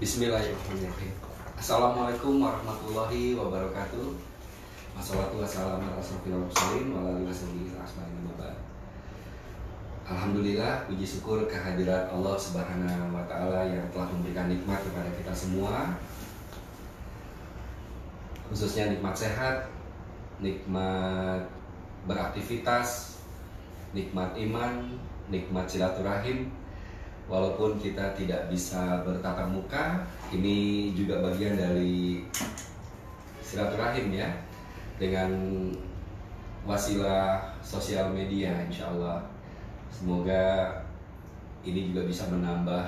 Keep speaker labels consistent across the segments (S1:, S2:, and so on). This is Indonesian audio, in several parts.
S1: Bismillahirrahmanirrahim. Assalamualaikum warahmatullahi wabarakatuh. Wassalatu wassalamu ala asyrofil mursalin wa ala alihi wasallam. Alhamdulillah, puji syukur kehadirat Allah Subhanahu wa taala yang telah memberikan nikmat kepada kita semua. Khususnya nikmat sehat, nikmat beraktivitas, nikmat iman, nikmat silaturahim. Walaupun kita tidak bisa bertatap muka, ini juga bagian dari silaturahim ya, dengan wasilah sosial media, insya Allah. Semoga ini juga bisa menambah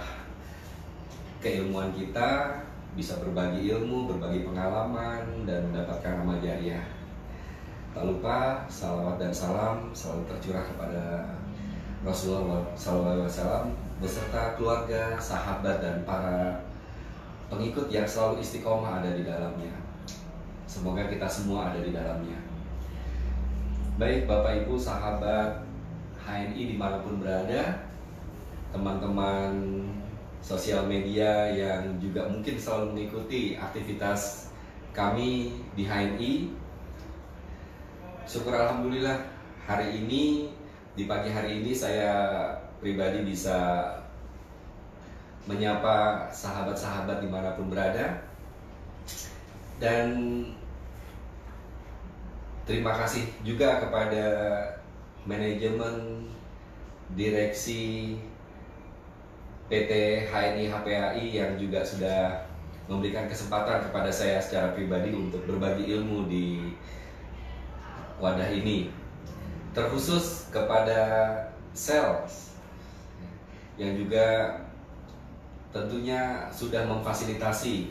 S1: keilmuan kita, bisa berbagi ilmu, berbagi pengalaman, dan mendapatkan amal jariah. Tak lupa salawat dan salam selalu tercurah kepada Rasulullah SAW beserta keluarga, sahabat, dan para pengikut yang selalu istiqomah ada di dalamnya. Semoga kita semua ada di dalamnya. Baik Bapak Ibu sahabat HNI dimanapun berada, teman-teman sosial media yang juga mungkin selalu mengikuti aktivitas kami di HNI, syukur alhamdulillah hari ini, di pagi hari ini saya pribadi bisa menyapa sahabat-sahabat dimanapun berada. Dan terima kasih juga kepada manajemen direksi PT HNI HPAI yang juga sudah memberikan kesempatan kepada saya secara pribadi untuk berbagi ilmu di wadah ini. Terkhusus kepada sales yang juga tentunya sudah memfasilitasi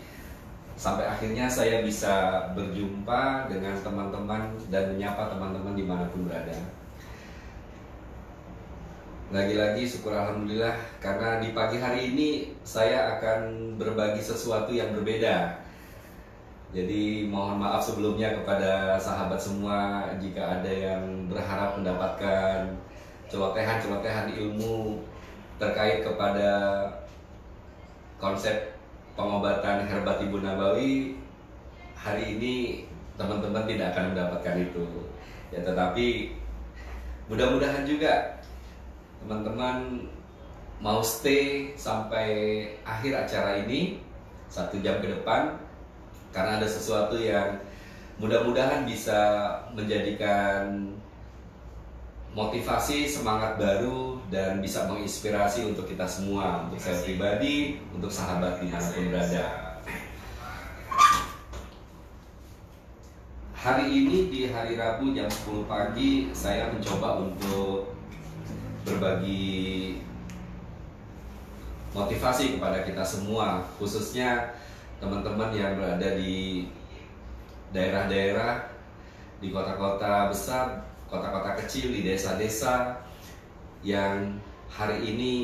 S1: sampai akhirnya saya bisa berjumpa dengan teman-teman dan menyapa teman-teman dimanapun berada. Lagi-lagi syukur alhamdulillah karena di pagi hari ini saya akan berbagi sesuatu yang berbeda. Jadi mohon maaf sebelumnya kepada sahabat semua jika ada yang berharap mendapatkan celotehan-celotehan ilmu terkait kepada konsep pengobatan herbat Ibu Nabawi. Hari ini teman-teman tidak akan mendapatkan itu ya, tetapi mudah-mudahan juga teman-teman mau stay sampai akhir acara ini 1 jam ke depan, karena ada sesuatu yang mudah-mudahan bisa menjadikan motivasi, semangat baru, dan bisa menginspirasi untuk kita semua, untuk saya pribadi, untuk sahabat dimanapun berada. Hari ini di hari Rabu jam 10 pagi saya mencoba untuk berbagi motivasi kepada kita semua, khususnya teman-teman yang berada di daerah-daerah, di kota-kota besar, kota-kota kecil, di desa-desa yang hari ini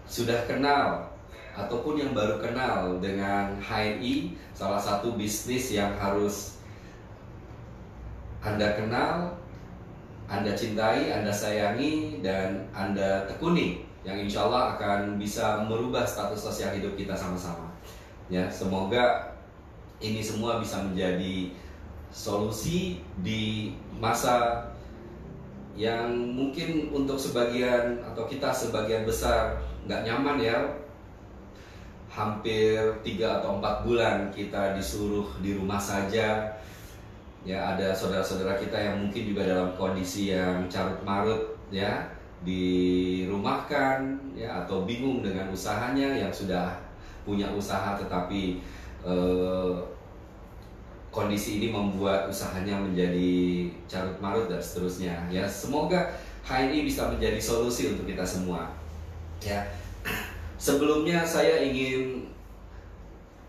S1: sudah kenal ataupun yang baru kenal dengan HNI, salah satu bisnis yang harus Anda kenal, Anda cintai, Anda sayangi, dan Anda tekuni, yang insya Allah akan bisa merubah status sosial hidup kita sama-sama. Ya, semoga ini semua bisa menjadi solusi di masa yang mungkin untuk sebagian atau kita sebagian besar nggak nyaman ya. Hampir 3 atau 4 bulan kita disuruh di rumah saja. Ya, ada saudara-saudara kita yang mungkin juga dalam kondisi yang carut marut ya, dirumahkan ya, atau bingung dengan usahanya, yang sudah punya usaha tetapi kondisi ini membuat usahanya menjadi carut marut dan seterusnya ya. Semoga HNI bisa menjadi solusi untuk kita semua ya. Sebelumnya saya ingin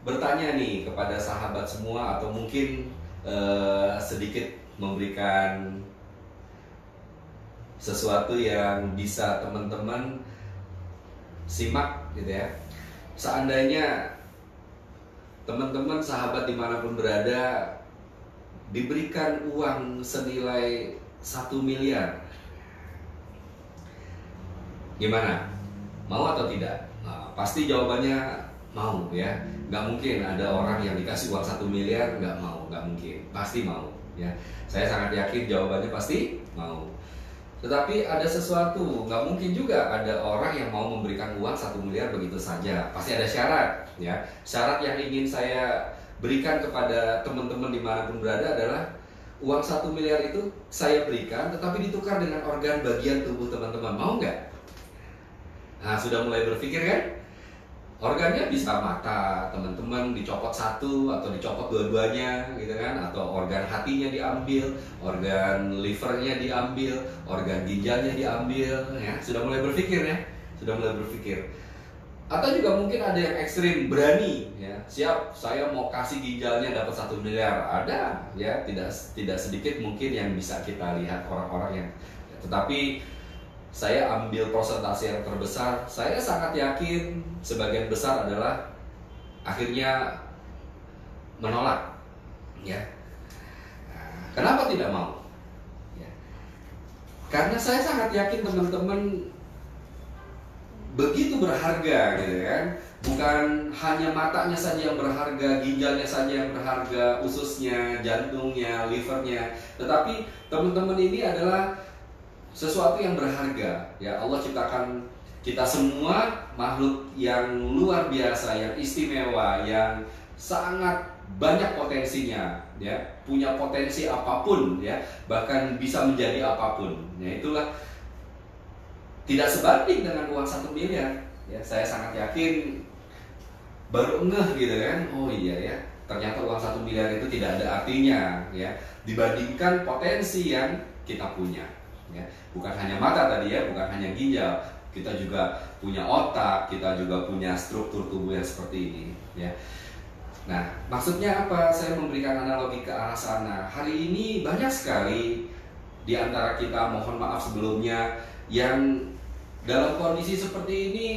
S1: bertanya nih kepada sahabat semua, atau mungkin sedikit memberikan sesuatu yang bisa teman-teman simak gitu ya. Seandainya teman-teman sahabat dimanapun berada diberikan uang senilai 1 miliar, gimana? Mau atau tidak? Nah, Pasti jawabannya mau ya. Nggak mungkin ada orang yang dikasih uang 1 miliar nggak mau, nggak mungkin, pasti mau ya. Saya sangat yakin jawabannya pasti mau. Tetapi ada sesuatu, nggak mungkin juga ada orang yang mau memberikan uang 1 miliar begitu saja. Pasti ada syarat ya. Syarat yang ingin saya berikan kepada teman-teman dimanapun berada adalah uang 1 miliar itu saya berikan, tetapi ditukar dengan organ bagian tubuh teman-teman. Mau nggak? Nah, sudah mulai berpikir kan? Organnya bisa mata teman-teman dicopot satu atau dicopot dua-duanya gitu kan, atau organ hatinya diambil, organ livernya diambil, organ ginjalnya diambil ya. Sudah mulai berpikir ya, sudah mulai berpikir. Atau juga mungkin ada yang ekstrim, berani ya, siap saya mau kasih ginjalnya dapat 1 miliar. Ada ya, tidak sedikit mungkin yang bisa kita lihat orang-orang yang, tetapi saya ambil persentase yang terbesar. Saya sangat yakin sebagian besar adalah akhirnya menolak ya. Kenapa tidak mau ya? Karena saya sangat yakin teman-teman begitu berharga gitu kan. Bukan hanya matanya saja yang berharga, ginjalnya saja yang berharga, ususnya, jantungnya, livernya, tetapi teman-teman ini adalah sesuatu yang berharga ya. Allah ciptakan kita semua makhluk yang luar biasa, yang istimewa, yang sangat banyak potensinya ya, punya potensi apapun ya, bahkan bisa menjadi apapun ya. Itulah tidak sebanding dengan uang 1 miliar ya. Saya sangat yakin baru ngeh gitu kan, oh iya ya, ternyata uang 1 miliar itu tidak ada artinya ya dibandingkan potensi yang kita punya ya. Bukan hanya mata tadi ya, bukan hanya ginjal, kita juga punya otak, kita juga punya struktur tubuh yang seperti ini ya. Nah, maksudnya apa? Saya memberikan analogi ke arah sana. Hari ini banyak sekali di antara kita, mohon maaf sebelumnya, yang dalam kondisi seperti ini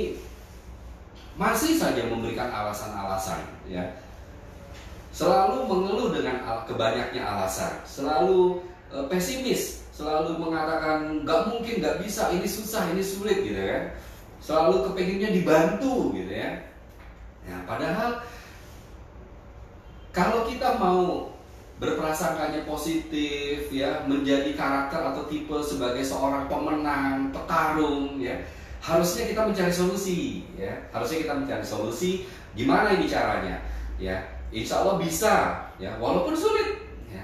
S1: masih saja memberikan alasan-alasan ya. Selalu mengeluh dengan kebanyaknya alasan, selalu pesimis, selalu mengatakan nggak mungkin, nggak bisa, ini susah, ini sulit gitu kan. Selalu kepenginnya dibantu gitu ya. Nah, padahal kalau kita mau berprasangkanya positif ya, menjadi karakter atau tipe sebagai seorang pemenang, petarung ya, harusnya kita mencari solusi ya. Harusnya kita mencari solusi. Gimana ini caranya ya? Insya Allah bisa ya, walaupun sulit ya.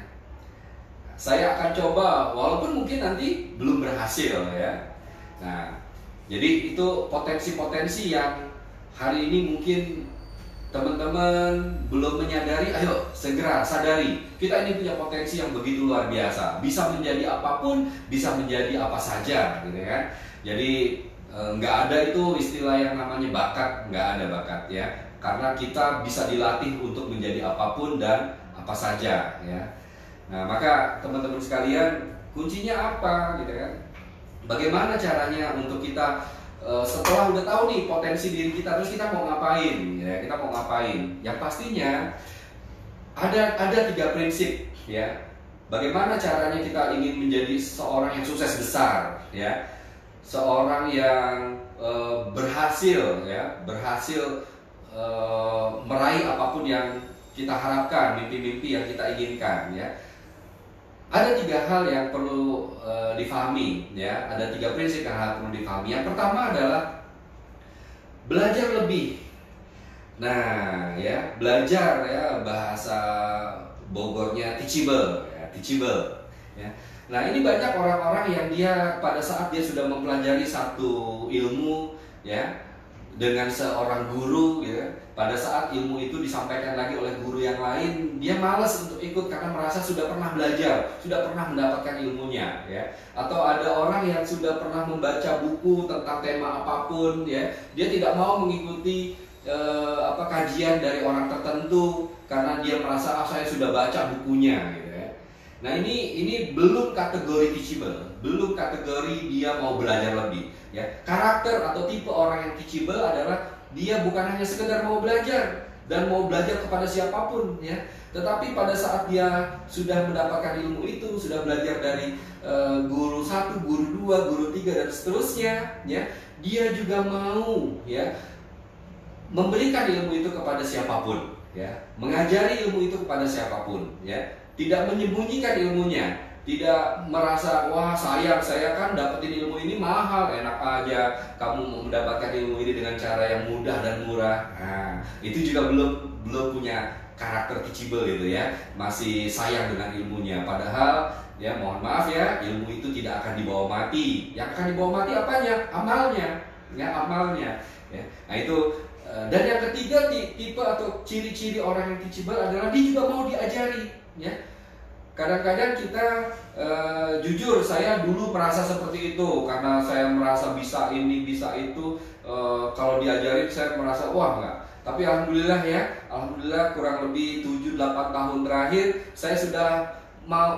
S1: Saya akan coba, walaupun mungkin nanti belum berhasil ya. Nah, jadi itu potensi-potensi yang hari ini mungkin teman-teman belum menyadari. Ayo segera sadari, kita ini punya potensi yang begitu luar biasa, bisa menjadi apapun, bisa menjadi apa saja gitu kan. Jadi nggak ada itu istilah yang namanya bakat, nggak ada bakat ya, karena kita bisa dilatih untuk menjadi apapun dan apa saja ya. Nah, maka teman-teman sekalian, kuncinya apa gitu kan? Bagaimana caranya untuk kita setelah udah tahu nih potensi diri kita, terus kita mau ngapain ya? Kita mau ngapain? Yang pastinya ada 3 prinsip ya. Bagaimana caranya kita ingin menjadi seorang yang sukses besar ya, seorang yang berhasil ya, berhasil meraih apapun yang kita harapkan, mimpi-mimpi yang kita inginkan ya. Ada 3 hal yang perlu difahami ya. Ada 3 prinsip yang perlu difahami. Yang pertama adalah belajar lebih. Nah ya, belajar ya, bahasa Bogornya teachable ya, teachable ya. Nah, ini banyak orang-orang yang dia pada saat dia sudah mempelajari satu ilmu ya, dengan seorang guru ya, pada saat ilmu itu disampaikan lagi oleh guru yang lain, dia malas untuk ikut karena merasa sudah pernah belajar, sudah pernah mendapatkan ilmunya ya. Atau ada orang yang sudah pernah membaca buku tentang tema apapun ya, dia tidak mau mengikuti kajian dari orang tertentu karena dia merasa saya sudah baca bukunya gitu ya. Nah, ini belum kategori teachable, belum kategori dia mau belajar lebih ya. Karakter atau tipe orang yang teachable adalah dia bukan hanya sekedar mau belajar dan mau belajar kepada siapapun ya, tetapi pada saat dia sudah mendapatkan ilmu itu, sudah belajar dari guru 1, guru 2, guru 3 dan seterusnya ya, dia juga mau ya memberikan ilmu itu kepada siapapun, ya, mengajari ilmu itu kepada siapapun, ya, tidak menyembunyikan ilmunya, tidak merasa wah sayang saya kan dapetin ilmu ini mahal, enak aja kamu mendapatkan ilmu ini dengan cara yang mudah dan murah. Nah, itu juga belum punya karakter teachable gitu ya, masih sayang dengan ilmunya. Padahal ya mohon maaf ya, ilmu itu tidak akan dibawa mati. Yang akan dibawa mati apanya? Amalnya, ya amalnya. Ya. Nah itu. Dan yang ketiga tipe atau ciri-ciri orang yang teachable adalah dia juga mau diajari, ya. Kadang-kadang kita jujur saya dulu merasa seperti itu karena saya merasa bisa ini bisa itu, kalau diajarin saya merasa wah enggak. Tapi alhamdulillah ya, alhamdulillah kurang lebih 7-8 tahun terakhir saya sudah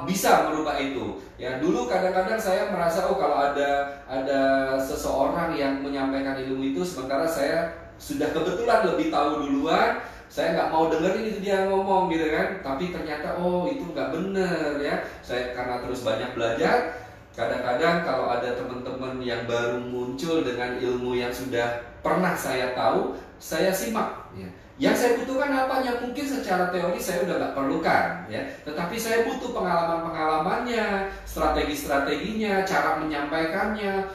S1: bisa merubah itu. Ya dulu kadang-kadang saya merasa kalau ada seseorang yang menyampaikan ilmu itu sementara saya sudah kebetulan lebih tahu duluan, saya nggak mau dengerin itu dia ngomong gitu kan. Tapi ternyata itu nggak bener ya. Saya karena terus banyak belajar, kadang-kadang kalau ada teman-teman yang baru muncul dengan ilmu yang sudah pernah saya tahu, saya simak ya. Yang saya butuhkan apa? Yang mungkin secara teori saya udah nggak perlukan ya, tetapi saya butuh pengalaman-pengalamannya, strategi-strateginya, cara menyampaikannya.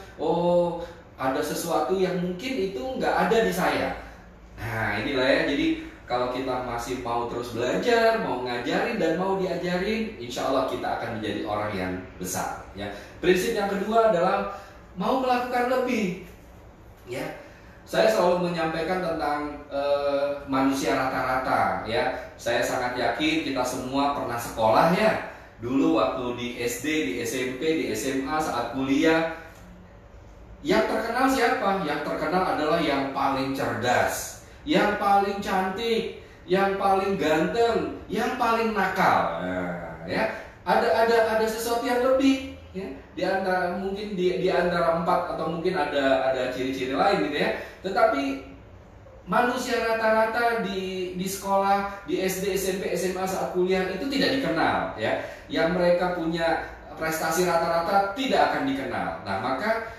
S1: Ada sesuatu yang mungkin itu nggak ada di saya. Nah inilah ya, jadi kalau kita masih mau terus belajar, mau ngajarin dan mau diajarin, insya Allah kita akan menjadi orang yang besar ya. Prinsip yang kedua adalah mau melakukan lebih ya. Saya selalu menyampaikan tentang manusia rata-rata ya. Saya sangat yakin kita semua pernah sekolah ya. Dulu waktu di SD, di SMP, di SMA, saat kuliah, yang terkenal siapa? Yang terkenal adalah yang paling cerdas, yang paling cantik, yang paling ganteng, yang paling nakal. Nah, ya, ada sesuatu yang lebih ya. Di antara mungkin di antara 4 atau mungkin ada ciri-ciri lain gitu ya. Tetapi manusia rata-rata di sekolah, di SD, SMP, SMA saat kuliah itu tidak dikenal ya. Yang mereka punya prestasi rata-rata tidak akan dikenal. Nah, maka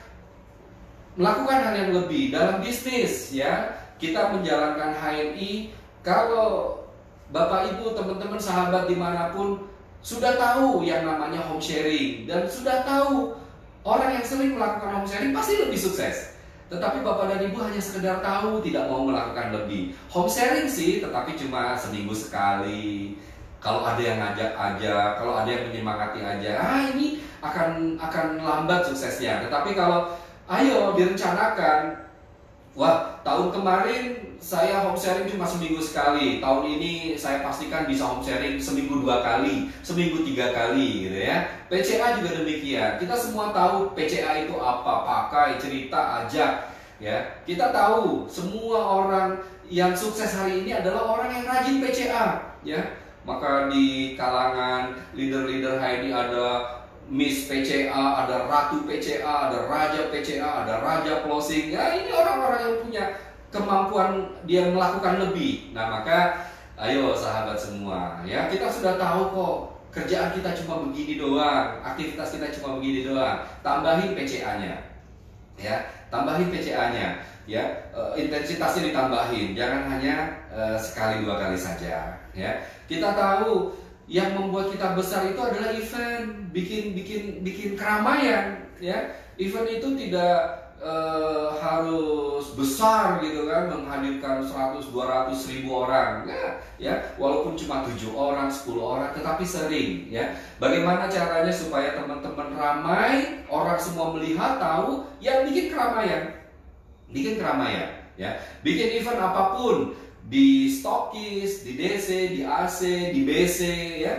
S1: melakukan hal yang lebih dalam bisnis ya. Kita menjalankan HNI, kalau Bapak Ibu, teman-teman, sahabat dimanapun sudah tahu yang namanya home sharing dan sudah tahu orang yang sering melakukan home sharing pasti lebih sukses. Tetapi Bapak dan Ibu hanya sekedar tahu, tidak mau melakukan lebih. Home sharing sih, tetapi cuma seminggu sekali. Kalau ada yang ngajak aja, kalau ada yang menyemangati aja, ini akan lambat suksesnya. Tetapi kalau ayo direncanakan, wah tahun kemarin saya home sharing cuma seminggu sekali, tahun ini saya pastikan bisa home sharing seminggu 2 kali, seminggu 3 kali gitu ya. PCA juga demikian, kita semua tahu PCA itu apa, pakai, cerita, ajak ya. Kita tahu semua orang yang sukses hari ini adalah orang yang rajin PCA ya. Maka di kalangan leader-leader hari ini ada Miss PCA, ada Ratu PCA, ada Raja PCA, ada Raja Closing. Ya ini orang-orang yang punya kemampuan dia melakukan lebih. Nah maka ayo sahabat semua ya, kita sudah tahu kok kerjaan kita cuma begini doang, aktivitas kita cuma begini doang. Tambahin PCA-nya ya, tambahin PCA-nya ya, intensitasnya ditambahin, jangan hanya sekali 2 kali saja ya. Kita tahu yang membuat kita besar itu adalah event, bikin keramaian ya. Event itu tidak harus besar gitu kan, menghadirkan 100-200 ribu orang ya, walaupun cuma 7 orang, 10 orang, tetapi sering ya. Bagaimana caranya supaya teman-teman ramai, orang semua melihat, tahu, yang bikin keramaian ya. Bikin event apapun, di Stokis, di DC, di AC, di BC ya.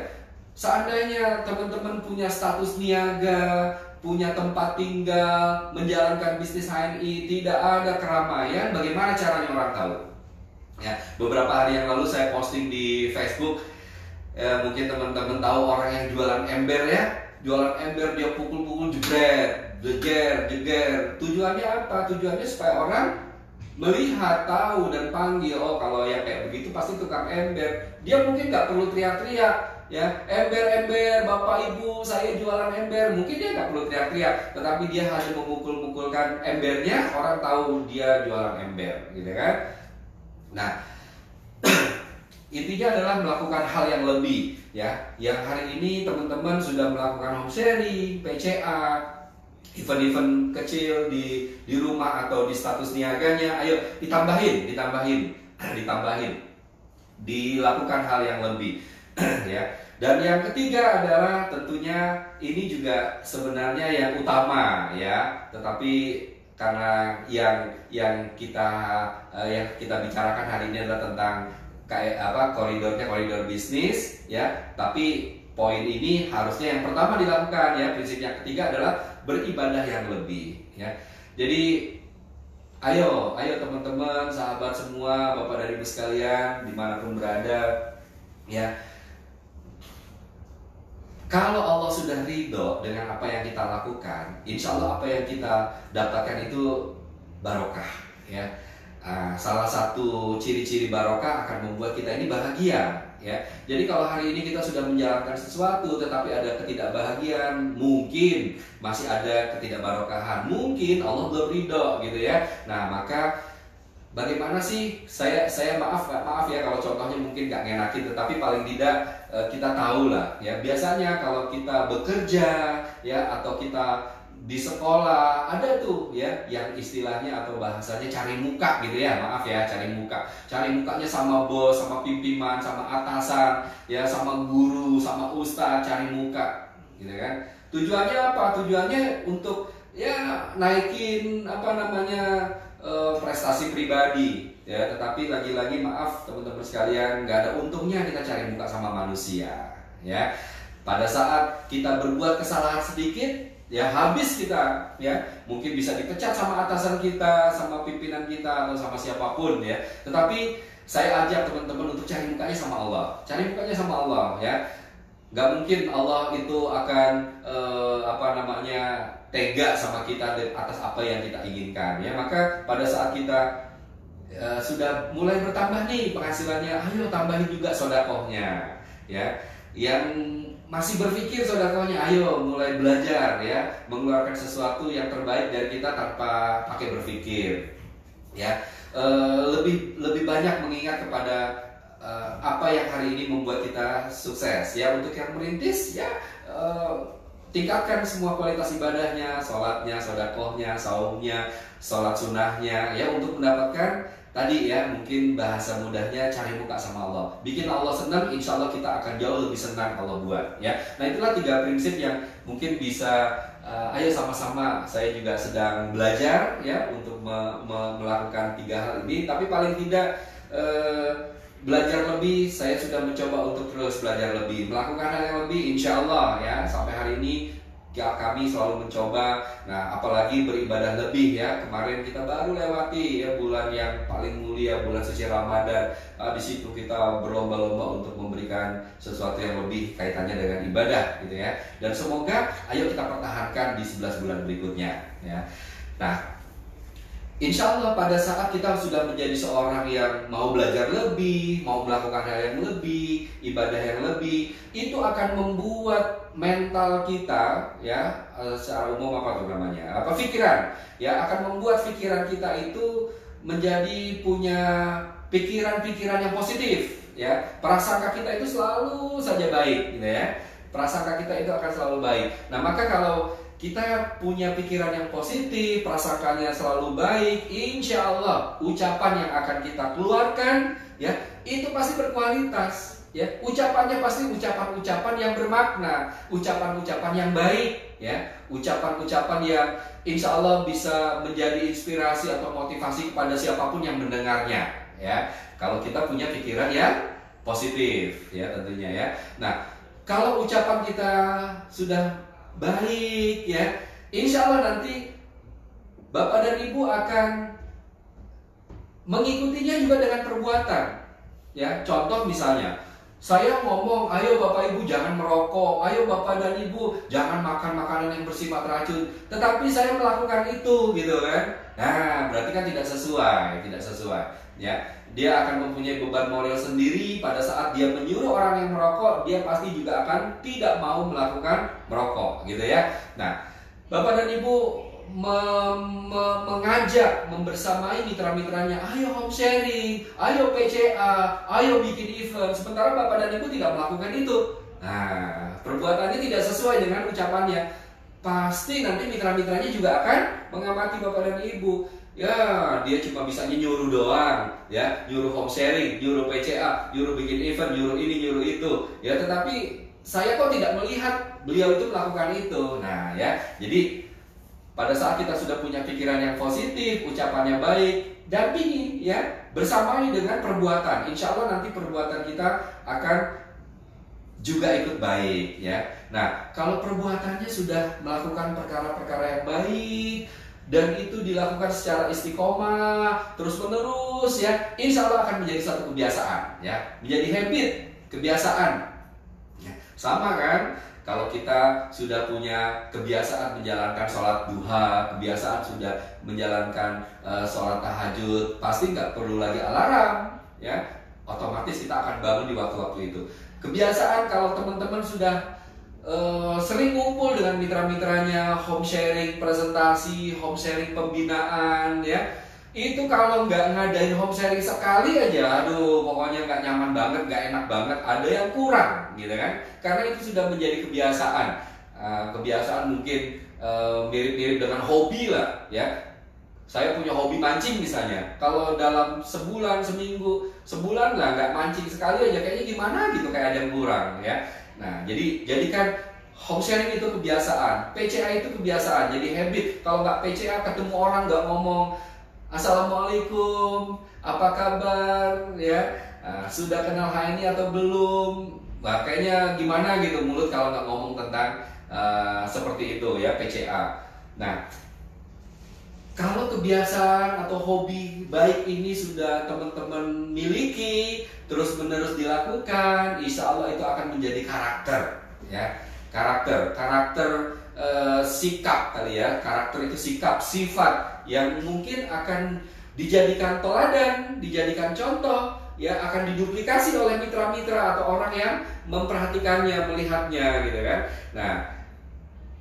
S1: Seandainya teman-teman punya status niaga, punya tempat tinggal, menjalankan bisnis HNI, tidak ada keramaian, bagaimana caranya orang tahu? Ya, beberapa hari yang lalu saya posting di Facebook, mungkin teman-teman tahu orang yang jualan ember ya. Jualan ember, dia pukul-pukul, jebret, jeger. Tujuannya apa? Tujuannya supaya orang melihat, tahu, dan panggil. Oh kalau yang kayak begitu pasti tukang ember. Dia mungkin nggak perlu teriak-teriak ya, ember, Bapak Ibu saya jualan ember. Mungkin dia nggak perlu teriak-teriak, tetapi dia hanya memukul-mukulkan embernya, orang tahu dia jualan ember gitu kan. Nah, intinya adalah melakukan hal yang lebih, ya. Yang hari ini teman-teman sudah melakukan home sharing, PCA, event-event kecil di rumah atau di status niaganya, ayo ditambahin, dilakukan hal yang lebih, ya. Dan yang ketiga adalah tentunya ini juga sebenarnya yang utama, ya. Tetapi karena yang kita bicarakan hari ini adalah tentang koridor bisnis, ya. Tapi poin ini harusnya yang pertama dilakukan, ya. Prinsip yang ketiga adalah beribadah yang lebih, ya. Jadi ayo teman-teman, sahabat semua, Bapak dan Ibu sekalian dimanapun berada, ya. Kalau Allah sudah ridho dengan apa yang kita lakukan, insya Allah apa yang kita dapatkan itu barokah, ya. Salah satu ciri-ciri barokah akan membuat kita ini bahagia, ya. Jadi kalau hari ini kita sudah menjalankan sesuatu tetapi ada ketidakbahagiaan, mungkin masih ada ketidakbarokahan, mungkin Allah belum ridho, gitu ya. Nah, maka bagaimana sih, saya maaf ya kalau contohnya mungkin gak ngenakin, tetapi paling tidak kita tahu lah, ya. Biasanya kalau kita bekerja, ya, atau kita di sekolah, ada tuh, ya, yang istilahnya atau bahasanya cari muka, gitu ya. Maaf ya, cari mukanya sama bos, sama pimpinan, sama atasan, ya, sama guru, sama ustadz, cari muka, gitu kan. Tujuannya apa? Tujuannya untuk, ya, naikin prestasi pribadi, ya. Tetapi lagi-lagi maaf teman-teman sekalian, nggak ada untungnya kita cari muka sama manusia, ya. Pada saat kita berbuat kesalahan sedikit, ya, habis kita, ya, mungkin bisa dipecat sama atasan kita, sama pimpinan kita, atau sama siapapun, ya. Tetapi saya ajak teman-teman untuk cari mukanya sama Allah, ya. Nggak mungkin Allah itu akan tega sama kita atas apa yang kita inginkan, ya. Maka pada saat kita sudah mulai bertambah nih penghasilannya, ayo tambahin juga sedekahnya, ya. Yang masih berpikir sedekahnya, ayo mulai belajar, ya, mengeluarkan sesuatu yang terbaik dari kita tanpa pakai berpikir, ya. Lebih banyak mengingat kepada apa yang hari ini membuat kita sukses, ya. Untuk yang merintis, ya, tingkatkan semua kualitas ibadahnya, sholatnya, sedekahnya, saumnya, sholat sunnahnya, ya, untuk mendapatkan tadi, ya, mungkin bahasa mudahnya cari muka sama Allah, bikin Allah senang, insya Allah kita akan jauh lebih senang Allah buat, ya. Nah, itulah 3 prinsip yang mungkin bisa ayo sama-sama, saya juga sedang belajar, ya, untuk melakukan 3 hal ini. Tapi paling tidak belajar lebih, saya sudah mencoba untuk terus belajar lebih, melakukan hal yang lebih, insya Allah, ya. Sampai hari ini kami selalu mencoba. Nah, apalagi beribadah lebih, ya. Kemarin kita baru lewati, ya, bulan yang paling mulia, bulan suci Ramadan. Di situ kita berlomba-lomba untuk memberikan sesuatu yang lebih kaitannya dengan ibadah, gitu ya. Dan semoga ayo kita pertahankan di 11 bulan berikutnya, ya. Nah, insya Allah pada saat kita sudah menjadi seorang yang mau belajar lebih, mau melakukan hal yang lebih, ibadah yang lebih, itu akan membuat mental kita, ya, secara umum pikiran, ya, akan membuat pikiran kita itu menjadi punya pikiran-pikiran yang positif, ya. Prasangka kita itu selalu saja baik, gitu ya. Prasangka kita itu akan selalu baik. Nah, maka kalau kita punya pikiran yang positif, prasangkanya selalu baik, insya Allah ucapan yang akan kita keluarkan, ya, itu pasti berkualitas, ya. Ucapannya pasti ucapan-ucapan yang bermakna, ucapan-ucapan yang baik, ya. Ucapan-ucapan yang insya Allah bisa menjadi inspirasi atau motivasi kepada siapapun yang mendengarnya, ya. Kalau kita punya pikiran yang positif, ya, tentunya, ya. Nah, kalau ucapan kita sudah baik, ya, insya Allah nanti Bapak dan Ibu akan mengikutinya juga dengan perbuatan, ya. Contoh misalnya, saya ngomong, ayo Bapak Ibu jangan merokok, ayo Bapak dan Ibu jangan makan makanan yang bersifat racun, tetapi saya melakukan itu, gitu kan. Nah, berarti kan tidak sesuai, ya. Dia akan mempunyai beban moral sendiri pada saat dia menyuruh orang yang merokok, dia pasti juga akan tidak mau melakukan merokok, gitu ya. Nah, Bapak dan Ibu mengajak, membersamai mitra-mitranya, ayo home sharing, ayo PCA, ayo bikin event. Sementara Bapak dan Ibu tidak melakukan itu. Nah, perbuatannya tidak sesuai dengan ucapannya. Pasti nanti mitra-mitranya juga akan mengamati Bapak dan Ibu. Ya, dia cuma bisanya nyuruh doang, ya, nyuruh home sharing, nyuruh PCA, nyuruh bikin event, nyuruh ini, nyuruh itu. Ya, tetapi saya kok tidak melihat beliau itu melakukan itu. Nah, ya, jadi pada saat kita sudah punya pikiran yang positif, ucapannya baik, dampingi, ya, bersamai dengan perbuatan. Insya Allah nanti perbuatan kita akan juga ikut baik, ya. Nah, kalau perbuatannya sudah melakukan perkara-perkara yang baik dan itu dilakukan secara istiqomah, terus menerus, ya, insya Allah akan menjadi satu kebiasaan, ya, menjadi habit, kebiasaan. Ya, sama kan? Kalau kita sudah punya kebiasaan menjalankan sholat duha, kebiasaan sudah menjalankan sholat tahajud, pasti nggak perlu lagi alarm, ya. Otomatis kita akan bangun di waktu-waktu itu. Kebiasaan kalau teman-teman sudah sering ngumpul dengan mitra-mitranya, home sharing presentasi, home sharing pembinaan, ya. Itu kalau nggak ngadain home sharing sekali aja, aduh, pokoknya nggak nyaman banget, nggak enak banget, ada yang kurang, gitu kan? Karena itu sudah menjadi kebiasaan. Kebiasaan mungkin mirip-mirip dengan hobi lah, ya. Saya punya hobi mancing misalnya. Kalau dalam sebulan, seminggu, sebulan lah nggak mancing sekali aja, kayaknya gimana gitu, kayak ada yang kurang, ya. Nah, jadikan home sharing itu kebiasaan, PCA itu kebiasaan, jadi habit. Kalau nggak PCA, ketemu orang nggak ngomong Assalamualaikum, apa kabar, ya, sudah kenal ini atau belum? Wah, kayaknya gimana gitu mulut kalau nggak ngomong tentang seperti itu, ya, PCA. Nah, kalau kebiasaan atau hobi baik ini sudah teman-teman miliki, terus menerus dilakukan, insya Allah itu akan menjadi karakter, ya, karakter sikap kali ya. Karakter itu sikap, sifat yang mungkin akan dijadikan teladan, dijadikan contoh, ya, akan diduplikasi oleh mitra-mitra atau orang yang memperhatikannya, melihatnya, gitu kan. Nah,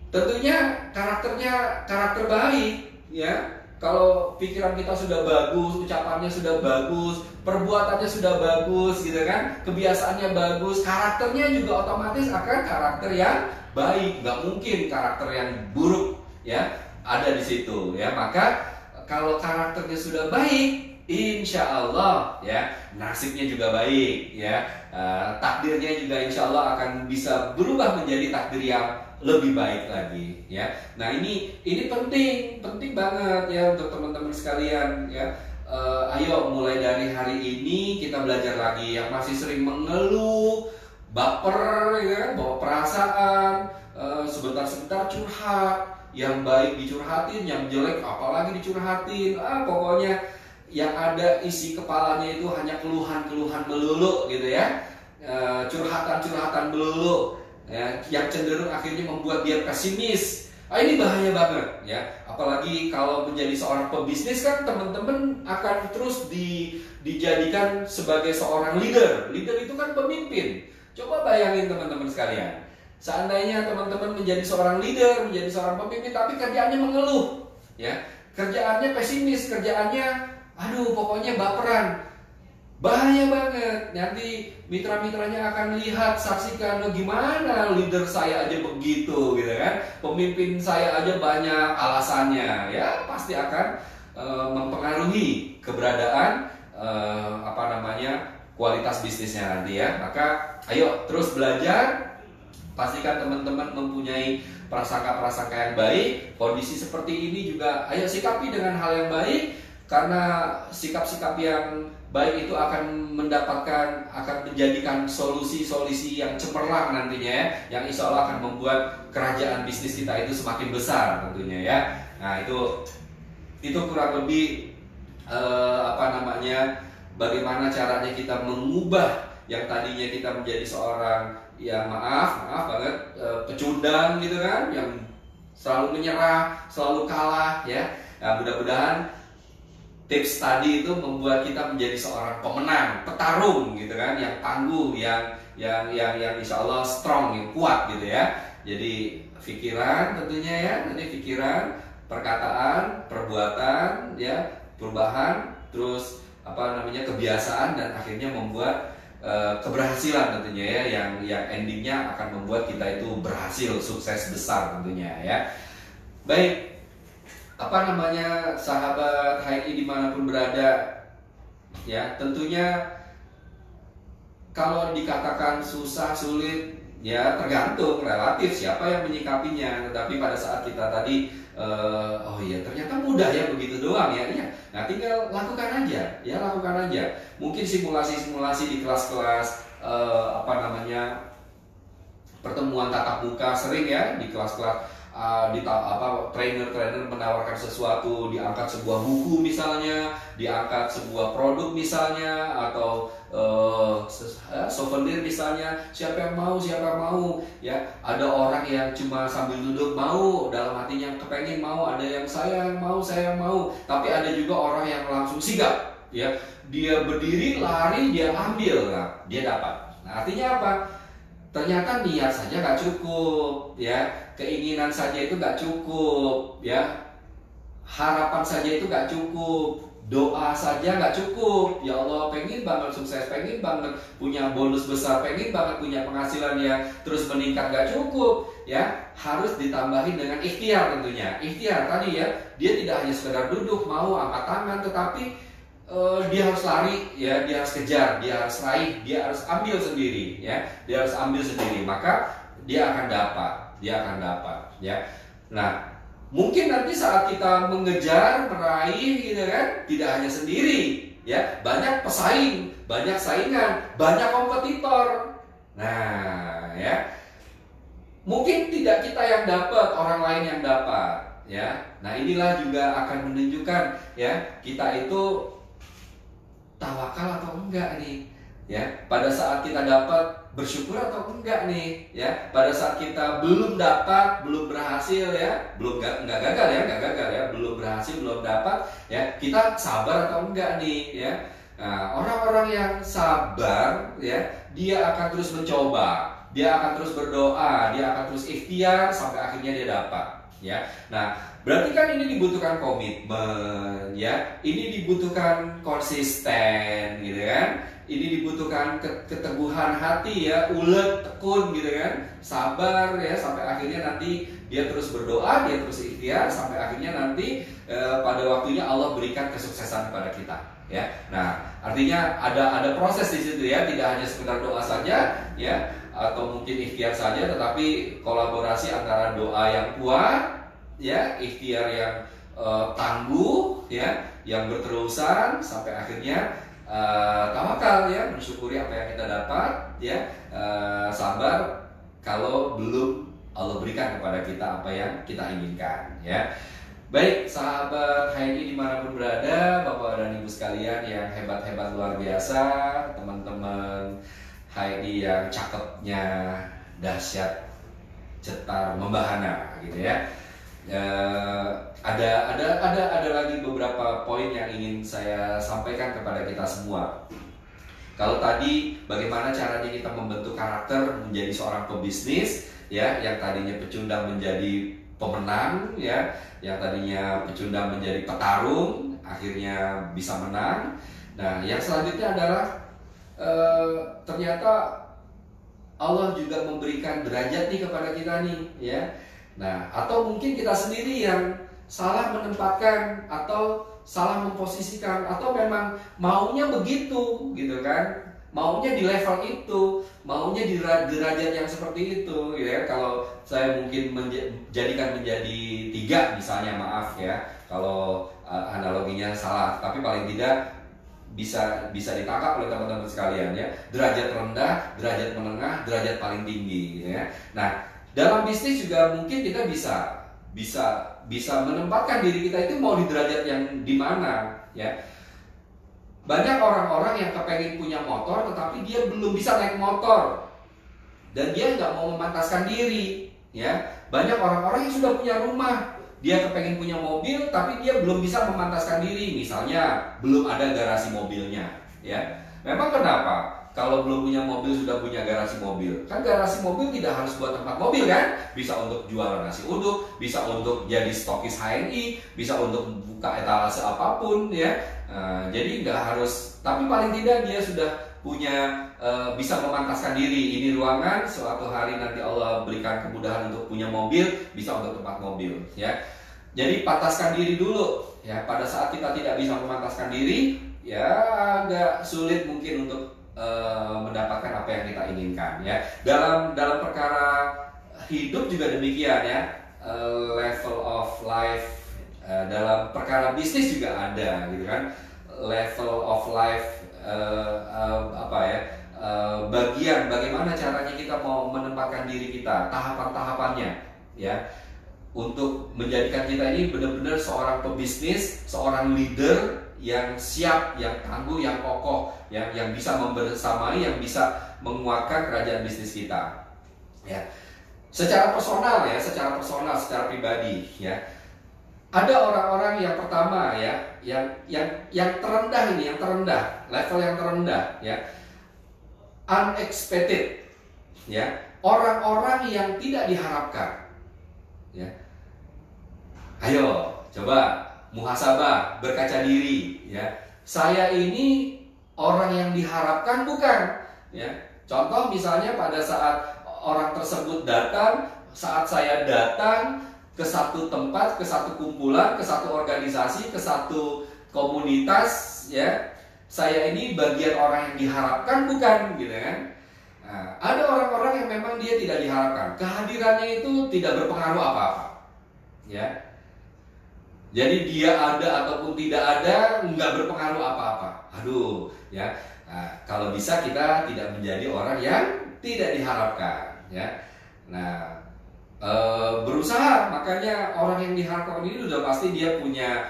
S1: tentunya karakternya karakter baik, ya. Kalau pikiran kita sudah bagus, ucapannya sudah bagus, perbuatannya sudah bagus, gitu kan, kebiasaannya bagus, karakternya juga otomatis akan karakter yang baik. Nggak mungkin karakter yang buruk, ya, ada di situ, ya. Maka kalau karakternya sudah baik, insya Allah, ya, nasibnya juga baik, ya, takdirnya juga insya Allah akan bisa berubah menjadi takdir yang lebih baik lagi, ya. Nah, ini penting banget, ya, untuk teman-teman sekalian, ya. Ayo mulai dari hari ini kita belajar lagi. Yang masih sering mengeluh, baper, ya, bawa perasaan, sebentar-sebentar curhat, yang baik dicurhatin, yang jelek apalagi dicurhatin, pokoknya yang ada isi kepalanya itu hanya keluhan-keluhan melulu, gitu ya, curhatan-curhatan melulu, ya, yang cenderung akhirnya membuat dia pesimis. Ini bahaya banget, ya. Apalagi kalau menjadi seorang pebisnis kan teman-teman akan terus dijadikan sebagai seorang leader. Leader itu kan pemimpin. Coba bayangin teman-teman sekalian, seandainya teman-teman menjadi seorang leader, menjadi seorang pemimpin, tapi kerjaannya mengeluh, ya, kerjaannya pesimis, kerjaannya, aduh, pokoknya baperan, bahaya banget. Nanti mitra-mitranya akan lihat, saksikan, loh, gimana leader saya aja begitu, gitu kan, pemimpin saya aja banyak alasannya, ya, pasti akan mempengaruhi keberadaan kualitas bisnisnya nanti, ya. Maka ayo terus belajar. Pastikan teman-teman mempunyai prasangka-prasangka yang baik. Kondisi seperti ini juga ayo sikapi dengan hal yang baik, karena sikap-sikap yang baik itu akan menjadikan solusi-solusi yang cemerlang nantinya, ya, yang insya Allah akan membuat kerajaan bisnis kita itu semakin besar tentunya, ya. Nah, itu kurang lebih bagaimana caranya kita mengubah yang tadinya kita menjadi seorang yang maaf banget, pecundang, gitu kan, yang selalu menyerah, selalu kalah, ya. Nah, mudah-mudahan tips tadi itu membuat kita menjadi seorang pemenang, petarung, gitu kan, yang tangguh, yang insya Allah strong, yang kuat, gitu ya. Jadi pikiran tentunya, ya, nanti pikiran, perkataan, perbuatan, ya, perubahan, terus kebiasaan, dan akhirnya membuat keberhasilan tentunya ya, yang endingnya akan membuat kita itu berhasil, sukses besar tentunya ya. Baik, sahabat HNI dimanapun berada, ya tentunya kalau dikatakan susah, sulit, ya tergantung, relatif siapa yang menyikapinya. Tetapi pada saat kita tadi oh iya ternyata mudah ya, begitu doang ya. Nah tinggal lakukan aja, ya lakukan aja. Mungkin simulasi-simulasi di kelas-kelas pertemuan tatap muka sering ya di kelas-kelas, trainer-trainer menawarkan sesuatu, diangkat sebuah buku misalnya, diangkat sebuah produk misalnya, atau souvenir misalnya, siapa yang mau ya. Ada orang yang cuma sambil duduk mau, dalam hatinya kepengen mau, ada yang saya mau, tapi ada juga orang yang langsung sigap ya, dia berdiri lari, dia ambil, nah, dia dapat. Nah artinya apa? Ternyata niat saja nggak cukup ya, keinginan saja itu nggak cukup ya, harapan saja itu nggak cukup, doa saja nggak cukup. Ya Allah, pengen banget sukses, pengen banget punya bonus besar, pengen banget punya penghasilan yang terus meningkat, nggak cukup ya, harus ditambahin dengan ikhtiar tentunya. Ikhtiar tadi ya, dia tidak hanya sekedar duduk mau angkat tangan, tetapi dia harus lari ya, dia harus kejar, dia harus raih, dia harus ambil sendiri ya, dia harus ambil sendiri, maka dia akan dapat ya. Nah mungkin nanti saat kita mengejar, meraih gitu kan, tidak hanya sendiri ya, banyak pesaing, banyak saingan, banyak kompetitor. Nah ya, mungkin tidak kita yang dapat, orang lain yang dapat ya. Nah inilah juga akan menunjukkan ya, kita itu tawakal atau enggak nih ya. Pada saat kita dapat, bersyukur atau enggak nih ya. Pada saat kita belum dapat, belum berhasil ya, enggak gagal ya, belum berhasil, belum dapat ya, kita sabar atau enggak nih ya. Nah, orang-orang yang sabar ya, dia akan terus mencoba, dia akan terus berdoa, dia akan terus ikhtiar sampai akhirnya dia dapat ya. Nah berarti kan ini dibutuhkan komitmen ya, ini dibutuhkan konsisten gitu kan, ini dibutuhkan keteguhan hati ya, ulet, tekun gitu kan, sabar ya, sampai akhirnya nanti dia terus berdoa, dia terus ikhtiar sampai akhirnya nanti pada waktunya Allah berikan kesuksesan kepada kita ya. Nah artinya ada proses di situ ya, tidak hanya sekedar doa saja ya, atau mungkin ikhtiar saja, tetapi kolaborasi antara doa yang kuat ya, ikhtiar yang tangguh ya, yang berterusan sampai akhirnya tawakal ya, mensyukuri apa yang kita dapat ya, sabar kalau belum Allah berikan kepada kita apa yang kita inginkan ya. Baik sahabat HNI dimanapun berada, Bapak dan Ibu sekalian yang hebat-hebat luar biasa, teman-teman HNI yang cakepnya dahsyat, cetar, membahana gitu ya. Ada lagi beberapa poin yang ingin saya sampaikan kepada kita semua. Kalau tadi bagaimana caranya kita membentuk karakter menjadi seorang pebisnis ya, yang tadinya pecundang menjadi pemenang ya, yang tadinya pecundang menjadi petarung akhirnya bisa menang. Nah yang selanjutnya adalah ternyata Allah juga memberikan derajat nih kepada kita nih ya. Nah, atau mungkin kita sendiri yang salah menempatkan atau salah memposisikan, atau memang maunya begitu gitu kan, maunya di level itu, maunya di derajat yang seperti itu gitu ya. Kalau saya mungkin jadikan menjadi 3 misalnya, maaf ya kalau analoginya salah, tapi paling tidak bisa ditangkap oleh teman-teman sekalian ya. Derajat rendah, derajat menengah, derajat paling tinggi gitu ya. Nah dalam bisnis juga mungkin kita bisa menempatkan diri kita itu mau di derajat yang di mana ya. Banyak orang-orang yang kepengen punya motor tetapi dia belum bisa naik motor dan dia nggak mau memantaskan diri ya. Banyak orang-orang yang sudah punya rumah, dia kepengen punya mobil tapi dia belum bisa memantaskan diri, misalnya belum ada garasi mobilnya ya. Memang kenapa? kalau belum punya mobil sudah punya garasi mobil? Kan garasi mobil tidak harus buat tempat mobil kan? Bisa untuk jualan nasi uduk, bisa untuk jadi stokis HNI, bisa untuk buka etalase apapun ya. Jadi nggak harus, tapi paling tidak dia sudah punya bisa memantaskan diri. Ini ruangan, suatu hari nanti Allah berikan kemudahan untuk punya mobil, bisa untuk tempat mobil ya. Jadi pantaskan diri dulu ya. Pada saat kita tidak bisa memantaskan diri, ya agak sulit mungkin untuk mendapatkan apa yang kita inginkan ya. Dalam perkara hidup juga demikian ya. Level of life, dalam perkara bisnis juga ada gitu kan. Level of life, bagian bagaimana caranya kita mau menempatkan diri kita, tahapan-tahapannya ya, untuk menjadikan kita ini benar-benar seorang pebisnis, seorang leader yang siap, yang tangguh, yang kokoh, yang bisa membersamai, yang bisa menguatkan kerajaan bisnis kita. Ya, secara personal ya, secara pribadi ya. Ada orang-orang yang pertama ya, yang terendah ini, yang terendah, level yang terendah ya, unexpected ya, orang-orang yang tidak diharapkan ya. Ayo coba muhasabah, berkaca diri ya. Saya ini orang yang diharapkan bukan ya. Contoh misalnya pada saat orang tersebut datang, saat saya datang ke satu tempat, ke satu kumpulan, ke satu organisasi, ke satu komunitas ya, saya ini bagian orang yang diharapkan bukan gitu kan. Nah, ada orang-orang yang memang dia tidak diharapkan, kehadirannya itu tidak berpengaruh apa-apa ya. Jadi dia ada ataupun tidak ada nggak berpengaruh apa-apa. Aduh, ya. Nah, kalau bisa kita tidak menjadi orang yang tidak diharapkan, ya. Nah, berusaha, makanya orang yang diharapkan ini sudah pasti dia punya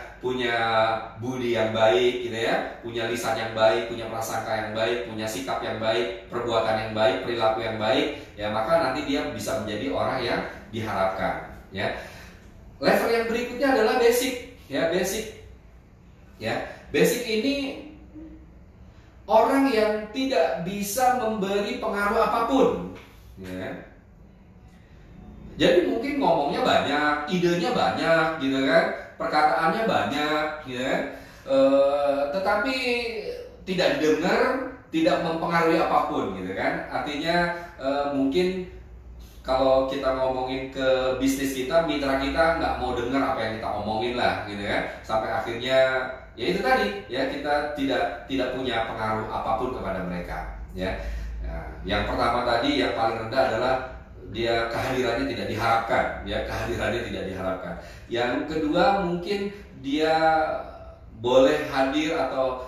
S1: budi yang baik, gitu ya, punya lisan yang baik, punya prasangka yang baik, punya sikap yang baik, perbuatan yang baik, perilaku yang baik, ya. Maka nanti dia bisa menjadi orang yang diharapkan, ya. Level yang berikutnya adalah basic, ya, basic. Ya, basic ini orang yang tidak bisa memberi pengaruh apapun, ya. Jadi mungkin ngomongnya banyak, idenya banyak, gitu kan, perkataannya banyak, gitu kan, tetapi tidak didengar, tidak mempengaruhi apapun, gitu kan. Artinya mungkin kalau kita ngomongin ke bisnis kita, mitra kita nggak mau dengar apa yang kita omongin lah, gitu kan. Sampai akhirnya, ya itu tadi, ya kita tidak punya pengaruh apapun kepada mereka, ya. Nah, yang pertama tadi, yang paling rendah adalah dia kehadirannya tidak diharapkan, ya, kehadirannya tidak diharapkan. Yang kedua mungkin dia boleh hadir atau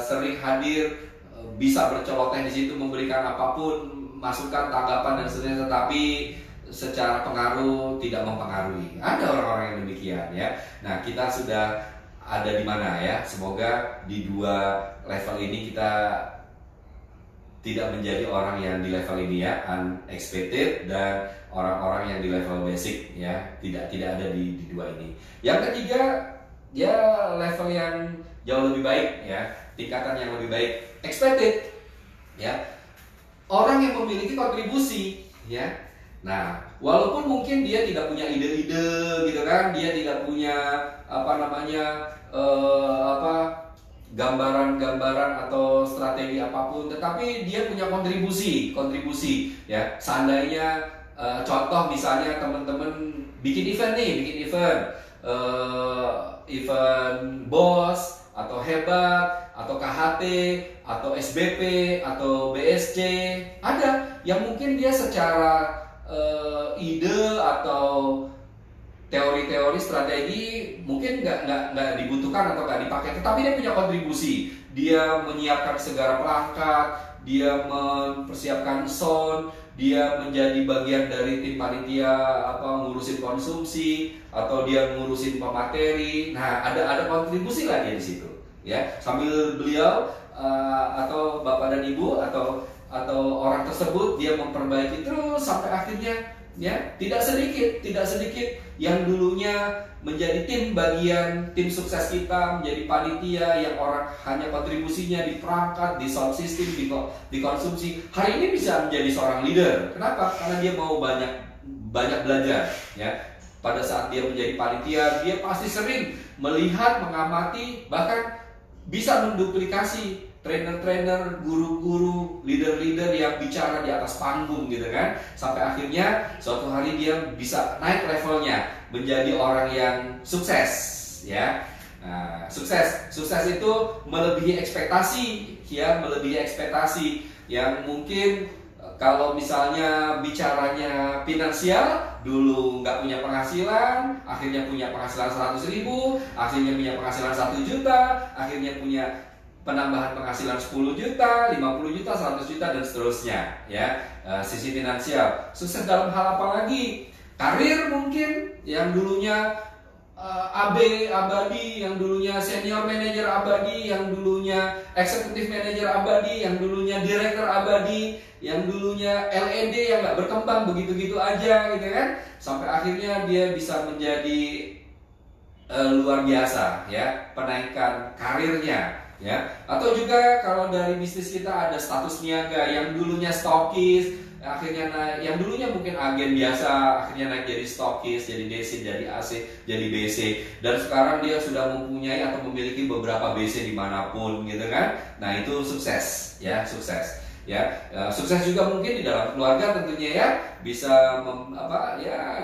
S1: sering hadir, bisa berceloteh di situ, memberikan apapun, masukan, tanggapan dan seterusnya, tetapi secara pengaruh tidak mempengaruhi. Ada orang-orang yang demikian, ya. Nah, kita sudah ada di mana ya? Semoga di dua level ini kita tidak menjadi orang yang di level ini, ya, unexpected, dan orang-orang yang di level basic, ya. Tidak ada di dua ini. Yang ketiga, ya, level yang jauh lebih baik, ya, tingkatan yang lebih baik, expected, ya. Orang yang memiliki kontribusi, ya. Nah, walaupun mungkin dia tidak punya ide-ide, gitu kan, dia tidak punya gambaran-gambaran atau strategi apapun, tetapi dia punya kontribusi, ya. Seandainya contoh misalnya teman-teman bikin event BOS atau hebat atau KHT atau SBP atau BSC, ada yang mungkin dia secara ide atau teori-teori strategi mungkin nggak dibutuhkan atau nggak dipakai, tetapi dia punya kontribusi. Dia menyiapkan segala perangkat, dia mempersiapkan sound, dia menjadi bagian dari tim panitia ngurusin konsumsi, atau dia ngurusin pemateri. Nah, ada kontribusi lah dia di situ, ya. Sambil beliau atau bapak dan ibu atau orang tersebut dia memperbaiki terus sampai akhirnya, ya, tidak sedikit yang dulunya menjadi tim sukses kita, menjadi panitia yang orang hanya kontribusinya di perangkat, di sound system, di konsumsi. Hari ini bisa menjadi seorang leader. Kenapa? Karena dia mau banyak belajar, ya. Pada saat dia menjadi panitia, dia pasti sering melihat, mengamati, bahkan bisa menduplikasi trainer-trainer, guru-guru, leader-leader yang bicara di atas panggung gitu kan. Sampai akhirnya suatu hari dia bisa naik levelnya menjadi orang yang sukses, ya. Nah, sukses itu melebihi ekspektasi, ya, melebihi ekspektasi yang mungkin kalau misalnya bicaranya finansial, dulu nggak punya penghasilan, akhirnya punya penghasilan 100.000, akhirnya punya penghasilan 1 juta, akhirnya punya penambahan penghasilan 10 juta, 50 juta, 100 juta, dan seterusnya, ya. Sisi finansial. Sukses dalam hal apa lagi? Karir mungkin, yang dulunya AB abadi, yang dulunya senior manager abadi, yang dulunya eksekutif manager abadi, yang dulunya direktur abadi, yang dulunya LED yang nggak berkembang begitu-gitu aja gitu kan, sampai akhirnya dia bisa menjadi luar biasa, ya, penaikan karirnya, ya. Atau juga kalau dari bisnis kita ada status niaga, yang dulunya stokis akhirnya naik, yang dulunya mungkin agen biasa akhirnya naik jadi stokis, jadi DC, jadi AC, jadi BC, dan sekarang dia sudah mempunyai atau memiliki beberapa BC dimanapun gitu kan. Nah, itu sukses, ya, sukses, ya. Sukses juga mungkin di dalam keluarga tentunya, ya, bisa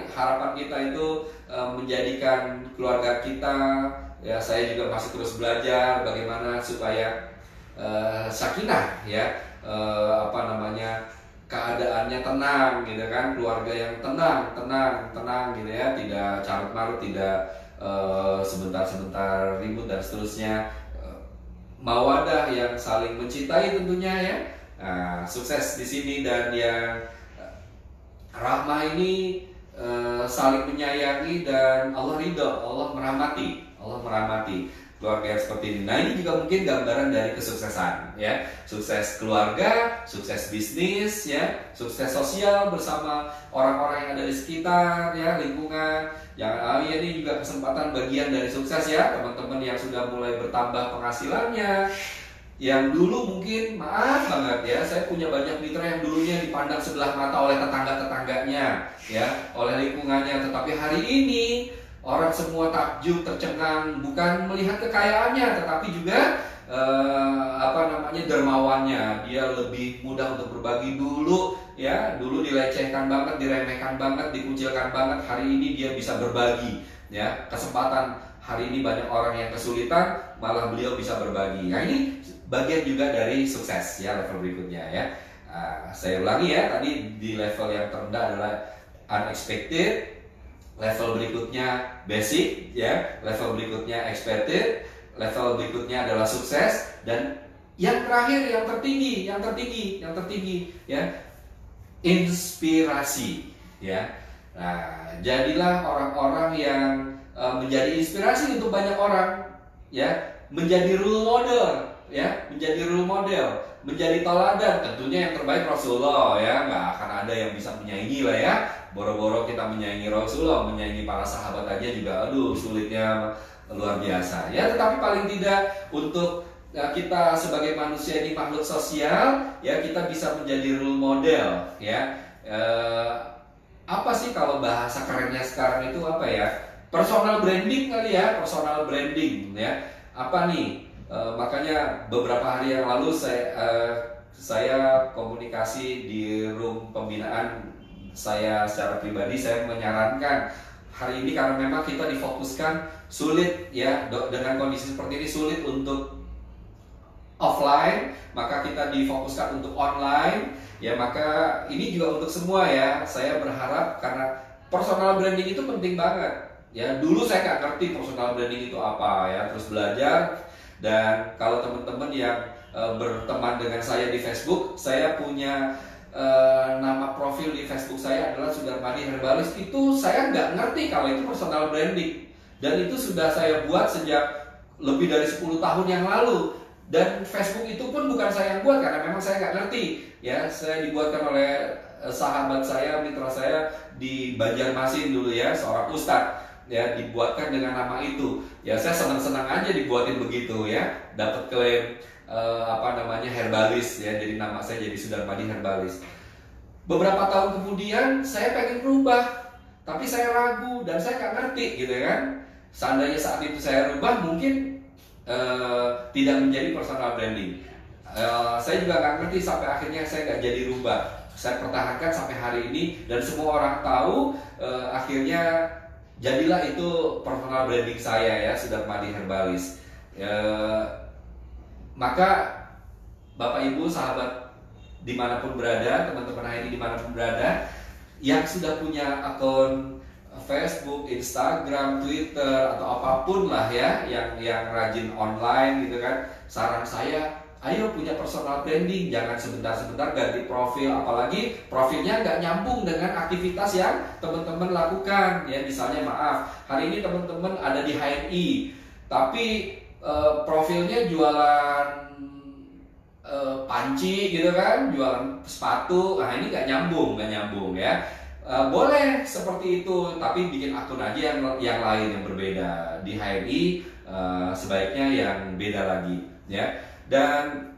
S1: harapan kita itu menjadikan keluarga kita, ya. Saya juga masih terus belajar bagaimana supaya sakinah, ya, keadaannya tenang gitu kan, keluarga yang tenang gitu, ya, tidak carut marut, tidak sebentar-sebentar ribut dan seterusnya, mawadah yang saling mencintai tentunya, ya. Nah, sukses di sini, dan yang rahmah ini saling menyayangi, dan Allah ridho, Allah merahmati keluarga yang seperti ini. Nah, ini juga mungkin gambaran dari kesuksesan, ya. Sukses keluarga, sukses bisnis, ya, sukses sosial bersama orang-orang yang ada di sekitar, ya, lingkungan. Ini juga kesempatan bagian dari sukses, ya, teman-teman yang sudah mulai bertambah penghasilannya. Yang dulu mungkin, maaf banget, ya, saya punya banyak mitra yang dulunya dipandang sebelah mata oleh tetangga-tetangganya, ya, oleh lingkungannya, tetapi hari ini orang semua takjub, tercengang, bukan melihat kekayaannya, tetapi juga dermawannya. Dia lebih mudah untuk berbagi. Dulu, ya, dulu dilecehkan banget, diremehkan banget, dikucilkan banget. Hari ini dia bisa berbagi, ya. Kesempatan hari ini banyak orang yang kesulitan, malah beliau bisa berbagi. Nah, ini bagian juga dari sukses, ya, level berikutnya, ya. Saya ulangi, ya, tadi di level yang terendah adalah unexpected. Level berikutnya basic, ya, level berikutnya expected, level berikutnya adalah sukses, dan yang terakhir yang tertinggi, ya, inspirasi, ya. Nah, jadilah orang-orang yang menjadi inspirasi untuk banyak orang, ya, menjadi role model, ya, menjadi teladan. Tentunya yang terbaik Rasulullah, ya, nggak akan ada yang bisa menyaingi lah, ya. Boro-boro kita menyaingi Rasulullah, menyaingi para sahabat aja juga, aduh, sulitnya luar biasa, ya. Tetapi paling tidak untuk kita sebagai manusia ini makhluk sosial, ya, kita bisa menjadi role model, ya. Apa sih kalau bahasa kerennya sekarang itu apa, ya? Personal branding kali, ya, personal branding, ya. Apa nih? Makanya beberapa hari yang lalu saya komunikasi di room pembinaan saya secara pribadi. Saya menyarankan hari ini, karena memang kita difokuskan sulit, ya, dengan kondisi seperti ini sulit untuk offline, maka kita difokuskan untuk online, ya. Maka ini juga untuk semua, ya. Saya berharap, karena personal branding itu penting banget, ya. Dulu saya nggak ngerti personal branding itu apa, ya, terus belajar. Dan kalau teman-teman yang berteman dengan saya di Facebook, saya punya nama profil di Facebook saya adalah Sudarmadi Herbalis. Itu saya nggak ngerti kalau itu personal branding, dan itu sudah saya buat sejak lebih dari 10 tahun yang lalu. Dan Facebook itu pun bukan saya yang buat, karena memang saya nggak ngerti, ya. Saya dibuatkan oleh sahabat saya, mitra saya di Banjarmasin dulu, ya, seorang ustadz. ya dibuatkan dengan nama itu. Ya saya senang-senang aja dibuatin begitu ya, dapat klaim herbalis ya, jadi nama saya jadi Sudarmadi Herbalis. Beberapa tahun kemudian saya pengen berubah, tapi saya ragu dan saya nggak ngerti gitu kan. Seandainya saat itu saya rubah mungkin tidak menjadi personal branding. Saya juga nggak ngerti sampai akhirnya saya nggak jadi rubah. Saya pertahankan sampai hari ini dan semua orang tahu. Akhirnya jadilah itu personal branding saya ya, Sudarmadi Herbalis. Maka Bapak Ibu sahabat dimanapun berada, teman-teman HNI dimanapun berada, yang sudah punya akun Facebook, Instagram, Twitter atau apapun lah ya, yang rajin online gitu kan, saran saya, ayo punya personal branding, jangan sebentar-sebentar ganti profil, apalagi profilnya nggak nyambung dengan aktivitas yang teman-teman lakukan ya. Misalnya maaf, hari ini teman-teman ada di HNI, tapi profilnya jualan panci gitu kan, jualan sepatu, nah ini nggak nyambung ya. Boleh seperti itu, tapi bikin akun aja yang lain yang berbeda. Di HNI sebaiknya yang beda lagi ya. Dan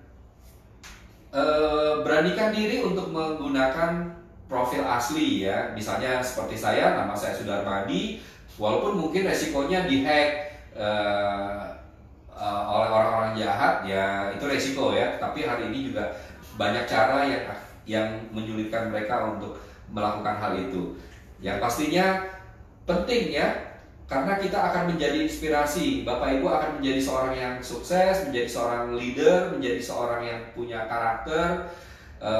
S1: beranikan diri untuk menggunakan profil asli ya. Misalnya seperti saya, nama saya Sudarmadi, walaupun mungkin resikonya dihack oleh orang-orang jahat ya, itu resiko ya. Tapi hari ini juga banyak cara yang menyulitkan mereka untuk melakukan hal itu. Yang pastinya penting ya, karena kita akan menjadi inspirasi. Bapak Ibu akan menjadi seorang yang sukses, menjadi seorang leader, menjadi seorang yang punya karakter.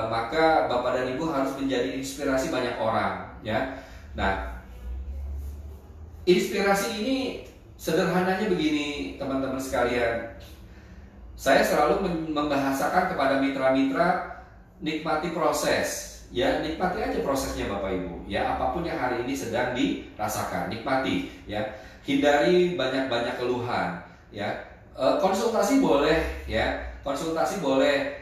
S1: Maka Bapak dan Ibu harus menjadi inspirasi banyak orang ya. Nah, inspirasi ini sederhananya begini teman-teman sekalian. Saya selalu membahasakan kepada mitra-mitra, nikmati proses. Ya, nikmati aja prosesnya Bapak Ibu. Ya, apapun yang hari ini sedang dirasakan, nikmati ya. Hindari banyak-banyak keluhan ya. Konsultasi boleh ya. Konsultasi boleh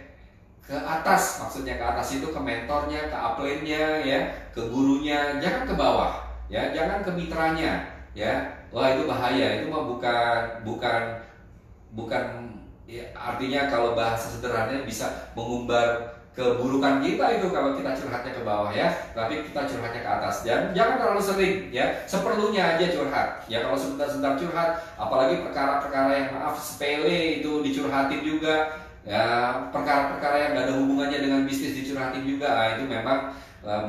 S1: ke atas, maksudnya ke atas itu ke mentornya, ke upline-nya ya, ke gurunya, jangan ke bawah ya, jangan ke mitranya ya. Wah, itu bahaya. Itu mah bukan ya, artinya kalau bahasa sederhananya bisa mengumbar keburukan kita itu kalau kita curhatnya ke bawah ya, tapi kita curhatnya ke atas. Dan jangan terlalu sering ya, seperlunya aja curhat ya. Kalau sebentar-sebentar curhat, apalagi perkara-perkara yang maaf sepele itu dicurhatin juga ya, perkara-perkara yang gak ada hubungannya dengan bisnis dicurhatin juga, itu memang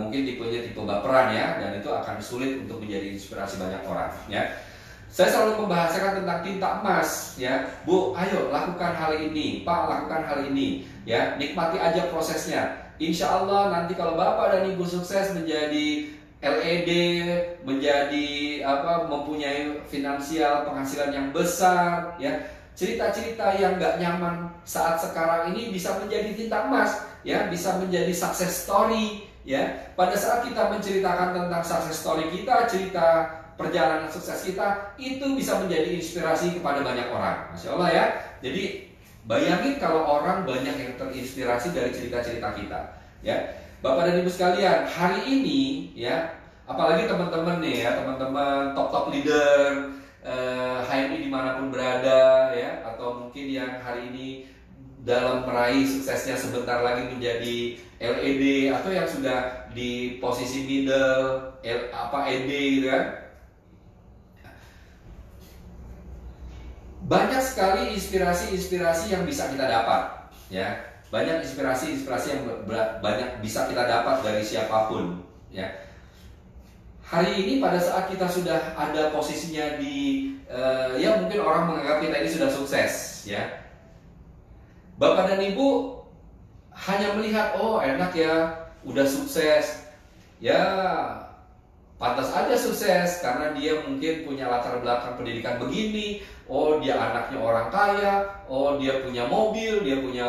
S1: mungkin tipenya tipe baperan ya, dan itu akan sulit untuk menjadi inspirasi banyak orang ya. Saya selalu membahasakan tentang tinta emas ya. Bu, ayo lakukan hal ini, Pak lakukan hal ini ya, nikmati aja prosesnya. Insya Allah nanti kalau Bapak dan Ibu sukses menjadi LED, menjadi mempunyai finansial penghasilan yang besar ya, cerita-cerita yang gak nyaman saat sekarang ini bisa menjadi tinta emas ya, bisa menjadi success story ya. Pada saat kita menceritakan tentang success story kita, cerita perjalanan sukses kita, itu bisa menjadi inspirasi kepada banyak orang. Masya Allah ya. Jadi bayangin kalau orang banyak yang terinspirasi dari cerita-cerita kita ya. Bapak dan Ibu sekalian, hari ini ya, apalagi teman-teman nih ya, teman-teman top leader HNI dimanapun berada ya, atau mungkin yang hari ini dalam meraih suksesnya sebentar lagi menjadi LED, atau yang sudah di posisi middle ED gitu kan. Banyak sekali inspirasi-inspirasi yang bisa kita dapat ya. Banyak inspirasi-inspirasi yang banyak bisa kita dapat dari siapapun ya. Hari ini pada saat kita sudah ada posisinya di ya mungkin orang menganggap kita ini sudah sukses ya. Bapak dan Ibu hanya melihat, oh enak ya, udah sukses ya, pantas aja sukses karena dia mungkin punya latar belakang pendidikan begini. Oh, dia anaknya orang kaya, oh dia punya mobil, dia punya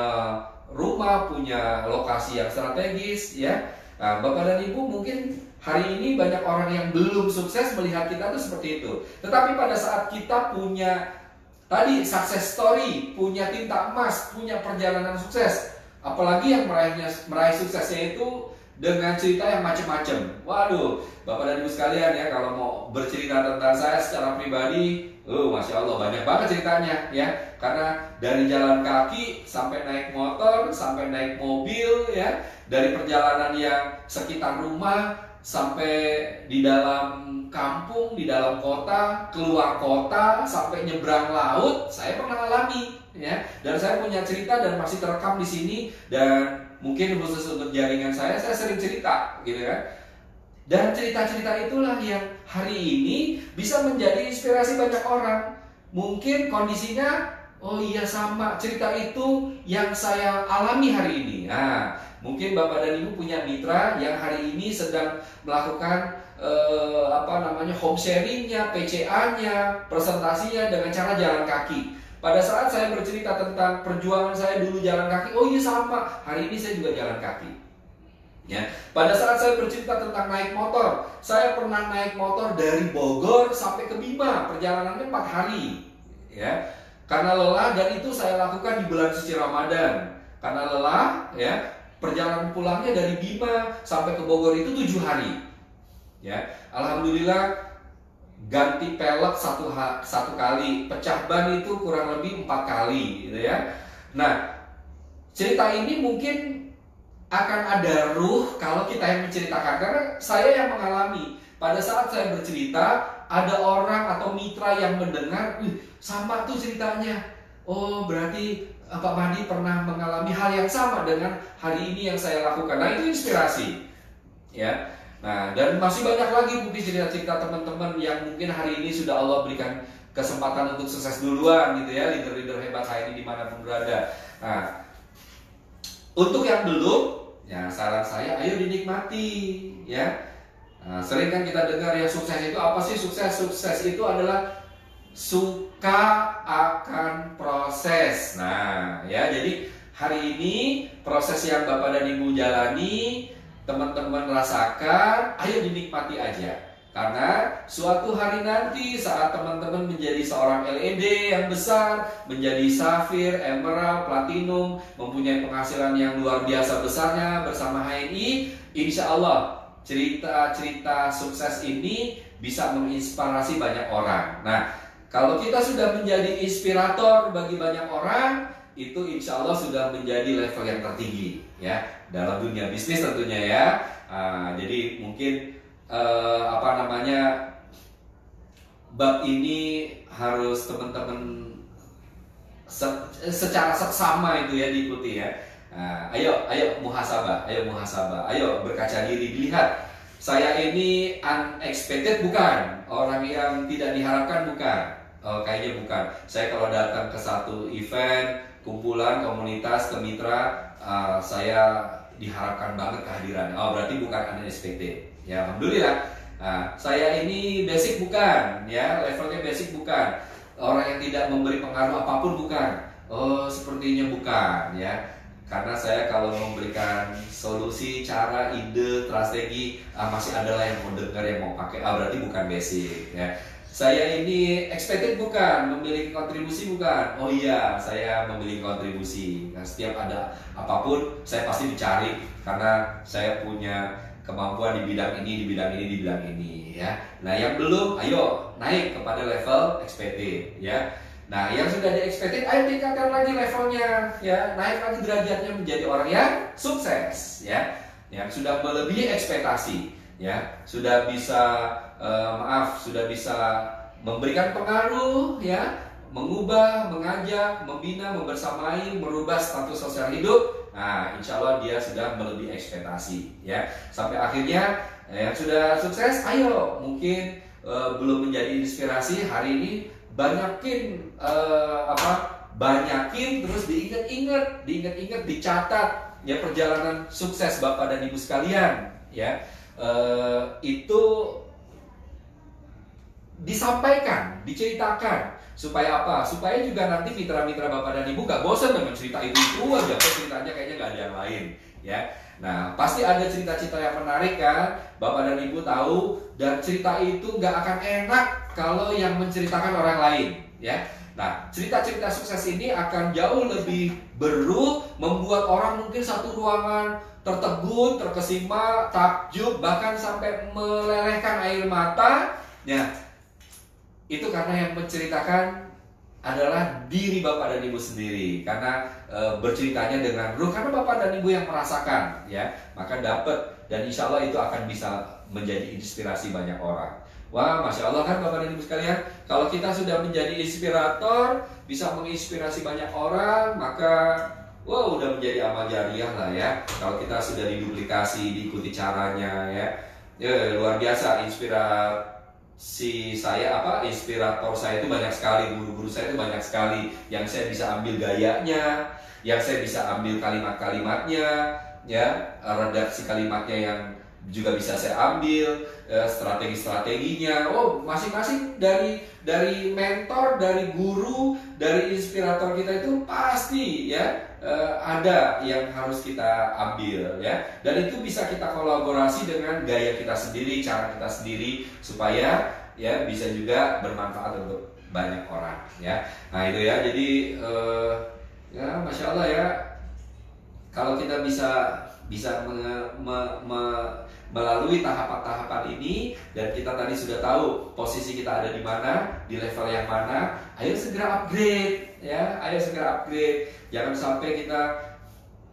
S1: rumah, punya lokasi yang strategis ya. Nah, Bapak dan Ibu mungkin hari ini banyak orang yang belum sukses melihat kita tuh seperti itu. Tetapi pada saat kita punya tadi success story, punya tinta emas, punya perjalanan sukses, apalagi yang meraih suksesnya itu dengan cerita yang macam-macam. Waduh, Bapak dan Ibu sekalian ya, kalau mau bercerita tentang saya secara pribadi, Masya Allah banyak banget ceritanya ya. Karena dari jalan kaki sampai naik motor, sampai naik mobil ya, dari perjalanan yang sekitar rumah sampai di dalam kampung, di dalam kota, keluar kota, sampai nyebrang laut, saya pernah alami ya. Dan saya punya cerita dan masih terekam di sini, dan mungkin khusus untuk jaringan saya sering cerita gitu kan. Dan cerita-cerita itulah yang hari ini bisa menjadi inspirasi banyak orang. Mungkin kondisinya, oh iya sama, cerita itu yang saya alami hari ini. Nah, mungkin Bapak dan Ibu punya mitra yang hari ini sedang melakukan home sharingnya, PCA-nya, presentasinya dengan cara jalan kaki. Pada saat saya bercerita tentang perjuangan saya dulu jalan kaki, oh iya sama, hari ini saya juga jalan kaki. Ya, pada saat saya bercerita tentang naik motor, saya pernah naik motor dari Bogor sampai ke Bima, perjalanannya 4 hari. Ya, karena lelah, dan itu saya lakukan di bulan suci Ramadan. Karena lelah, ya, perjalanan pulangnya dari Bima sampai ke Bogor itu 7 hari. Ya, alhamdulillah ganti pelek satu kali, pecah ban itu kurang lebih 4 kali, gitu ya. Nah, cerita ini mungkin akan ada ruh kalau kita yang menceritakan, karena saya yang mengalami. Pada saat saya bercerita, ada orang atau mitra yang mendengar, sama tuh ceritanya. Oh, berarti Pak Madi pernah mengalami hal yang sama dengan hari ini yang saya lakukan. Nah, itu inspirasi. Ya. Nah, dan masih banyak lagi mungkin cerita-cerita teman-teman yang mungkin hari ini sudah Allah berikan kesempatan untuk sukses duluan gitu ya, leader-leader hebat saya ini dimanapun berada. Nah, untuk yang belum, ya saran saya, ayo dinikmati ya. Nah, sering kan kita dengar ya, sukses itu apa sih? Sukses itu adalah suka akan proses. Nah ya, jadi hari ini proses yang Bapak dan Ibu jalani, teman-teman rasakan, ayo dinikmati aja. Karena suatu hari nanti saat teman-teman menjadi seorang LED yang besar, menjadi safir, emerald, platinum, mempunyai penghasilan yang luar biasa besarnya bersama HNI, insya Allah cerita-cerita sukses ini bisa menginspirasi banyak orang. Nah, kalau kita sudah menjadi inspirator bagi banyak orang, itu insya Allah sudah menjadi level yang tertinggi ya dalam dunia bisnis tentunya ya. Jadi mungkin bab ini harus teman-teman secara seksama itu ya diikuti ya. Ayo muhasabah, ayo berkaca diri, dilihat saya ini unexpected bukan, orang yang tidak diharapkan bukan. Kayaknya bukan. Saya kalau datang ke satu event, kumpulan, komunitas, kemitra, saya diharapkan banget kehadiran. Berarti bukan unexpected. Ya, alhamdulillah. Saya ini basic bukan, ya levelnya basic bukan. Orang yang tidak memberi pengaruh apapun bukan. Sepertinya bukan, ya. Karena saya kalau memberikan solusi, cara, ide, strategi, masih adalah yang mau dengar, yang mau pakai. Berarti bukan basic, ya. Saya ini expected bukan, memiliki kontribusi bukan. Oh iya, saya memiliki kontribusi. Nah, setiap ada apapun, saya pasti dicari karena saya punya kemampuan di bidang ini, di bidang ini, di bidang ini, ya. Nah, yang belum, ayo naik kepada level expected, ya. Nah, yang sudah di expected, ayo tingkatkan lagi levelnya, ya. Naik lagi derajatnya menjadi orang yang sukses, ya. Yang sudah melebihi ekspektasi, ya. Sudah bisa sudah bisa memberikan pengaruh, ya, mengubah, mengajak, membina, membersamai, merubah status sosial hidup. Nah, insya Allah dia sudah melebihi ekspektasi, ya. Sampai akhirnya yang sudah sukses, ayo mungkin belum menjadi inspirasi hari ini, banyakin terus diingat, dicatat ya perjalanan sukses Bapak dan Ibu sekalian, ya. Itu disampaikan, diceritakan, supaya apa? Supaya juga nanti mitra-mitra Bapak dan Ibu gak bosan dengan cerita itu aja, ceritanya kayaknya gak ada yang lain, ya. Nah, pasti ada cerita-cerita yang menarik kan, Bapak dan Ibu tahu, dan cerita itu gak akan enak kalau yang menceritakan orang lain, ya. Nah, cerita-cerita sukses ini akan jauh lebih berru, membuat orang mungkin satu ruangan tertegun, terkesima, takjub, bahkan sampai melelehkan air mata. Ya, itu karena yang menceritakan adalah diri Bapak dan Ibu sendiri. Karena berceritanya dengan ruh, karena Bapak dan Ibu yang merasakan, ya, maka dapat, dan insya Allah itu akan bisa menjadi inspirasi banyak orang. Wah, Masya Allah kan Bapak dan Ibu sekalian, kalau kita sudah menjadi inspirator, bisa menginspirasi banyak orang, maka wow, udah menjadi amal jariah lah ya. Kalau kita sudah diduplikasi, diikuti caranya ya, luar biasa. Inspirator saya itu banyak sekali, guru-guru saya itu banyak sekali, yang saya bisa ambil gayanya, yang saya bisa ambil kalimat-kalimatnya, ya, redaksi kalimatnya yang juga bisa saya ambil, strategi-strateginya. Oh, masing-masing dari mentor, dari guru, dari inspirator kita itu pasti ya ada yang harus kita ambil ya. Dan itu bisa kita kolaborasi dengan gaya kita sendiri, cara kita sendiri, supaya ya bisa juga bermanfaat untuk banyak orang ya. Nah itu ya, jadi ya Masya Allah ya, kalau kita bisa melalui tahapan-tahapan ini, dan kita tadi sudah tahu posisi kita ada di mana, di level yang mana, ayo segera upgrade ya, ayo segera upgrade. Jangan sampai kita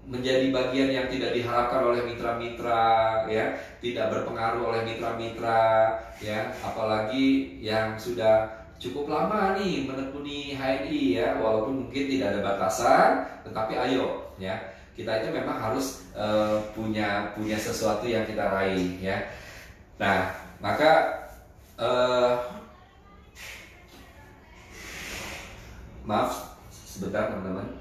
S1: menjadi bagian yang tidak diharapkan oleh mitra-mitra ya, tidak berpengaruh oleh mitra-mitra ya, apalagi yang sudah cukup lama nih menekuni HNI ya, walaupun mungkin tidak ada batasan, tetapi ayo ya, kita itu memang harus punya sesuatu yang kita raih ya. Nah, maka maaf sebentar teman-teman.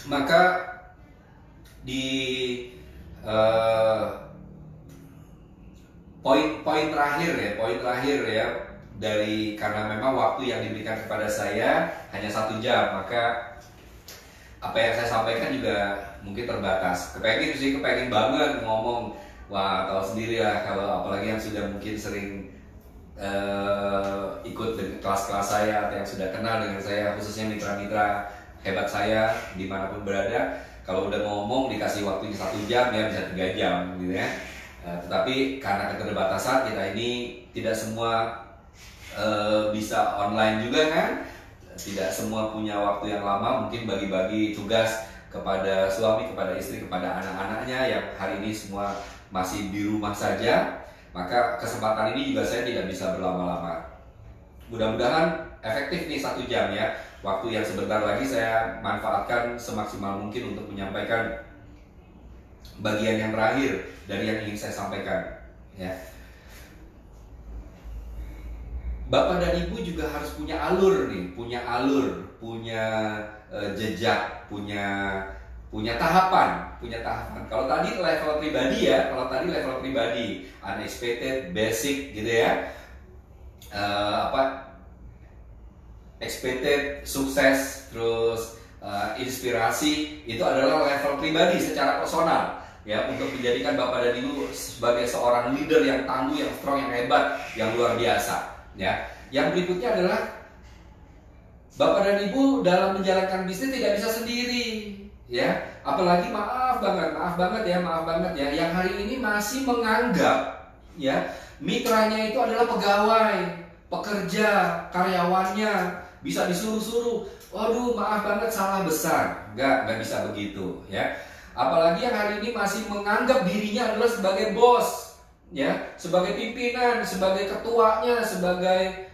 S1: Maka di poin terakhir ya, dari karena memang waktu yang diberikan kepada saya hanya 1 jam, maka apa yang saya sampaikan juga mungkin terbatas. Kepengen banget ngomong, wah tahu sendiri lah, kalau apalagi yang sudah mungkin sering ikut kelas-kelas saya atau yang sudah kenal dengan saya, khususnya mitra-mitra hebat saya dimanapun berada, kalau udah ngomong dikasih waktunya 1 jam ya bisa 3 jam gitu ya. Tetapi karena keterbatasan kita ini tidak semua bisa online juga kan, tidak semua punya waktu yang lama, mungkin bagi-bagi tugas kepada suami, kepada istri, kepada anak-anaknya yang hari ini semua masih di rumah saja. Maka kesempatan ini juga saya tidak bisa berlama-lama. Mudah-mudahan efektif nih 1 jam ya, waktu yang sebentar lagi saya manfaatkan semaksimal mungkin untuk menyampaikan bagian yang terakhir dari yang ingin saya sampaikan ya. Bapak dan Ibu juga harus punya alur nih, punya jejak, punya tahapan. Kalau tadi level pribadi, unexpected, basic gitu ya, expected, sukses, terus inspirasi, itu adalah level pribadi secara personal ya, untuk menjadikan Bapak dan Ibu sebagai seorang leader yang tangguh, yang strong, yang hebat, yang luar biasa. Ya, yang berikutnya adalah Bapak dan Ibu dalam menjalankan bisnis tidak bisa sendiri, ya. Apalagi maaf banget ya, yang hari ini masih menganggap ya mitranya itu adalah pegawai, pekerja, karyawannya, bisa disuruh-suruh. Waduh, maaf banget, salah besar. Nggak bisa begitu, ya. Apalagi yang hari ini masih menganggap dirinya adalah sebagai bos, ya, sebagai pimpinan, sebagai ketuanya, sebagai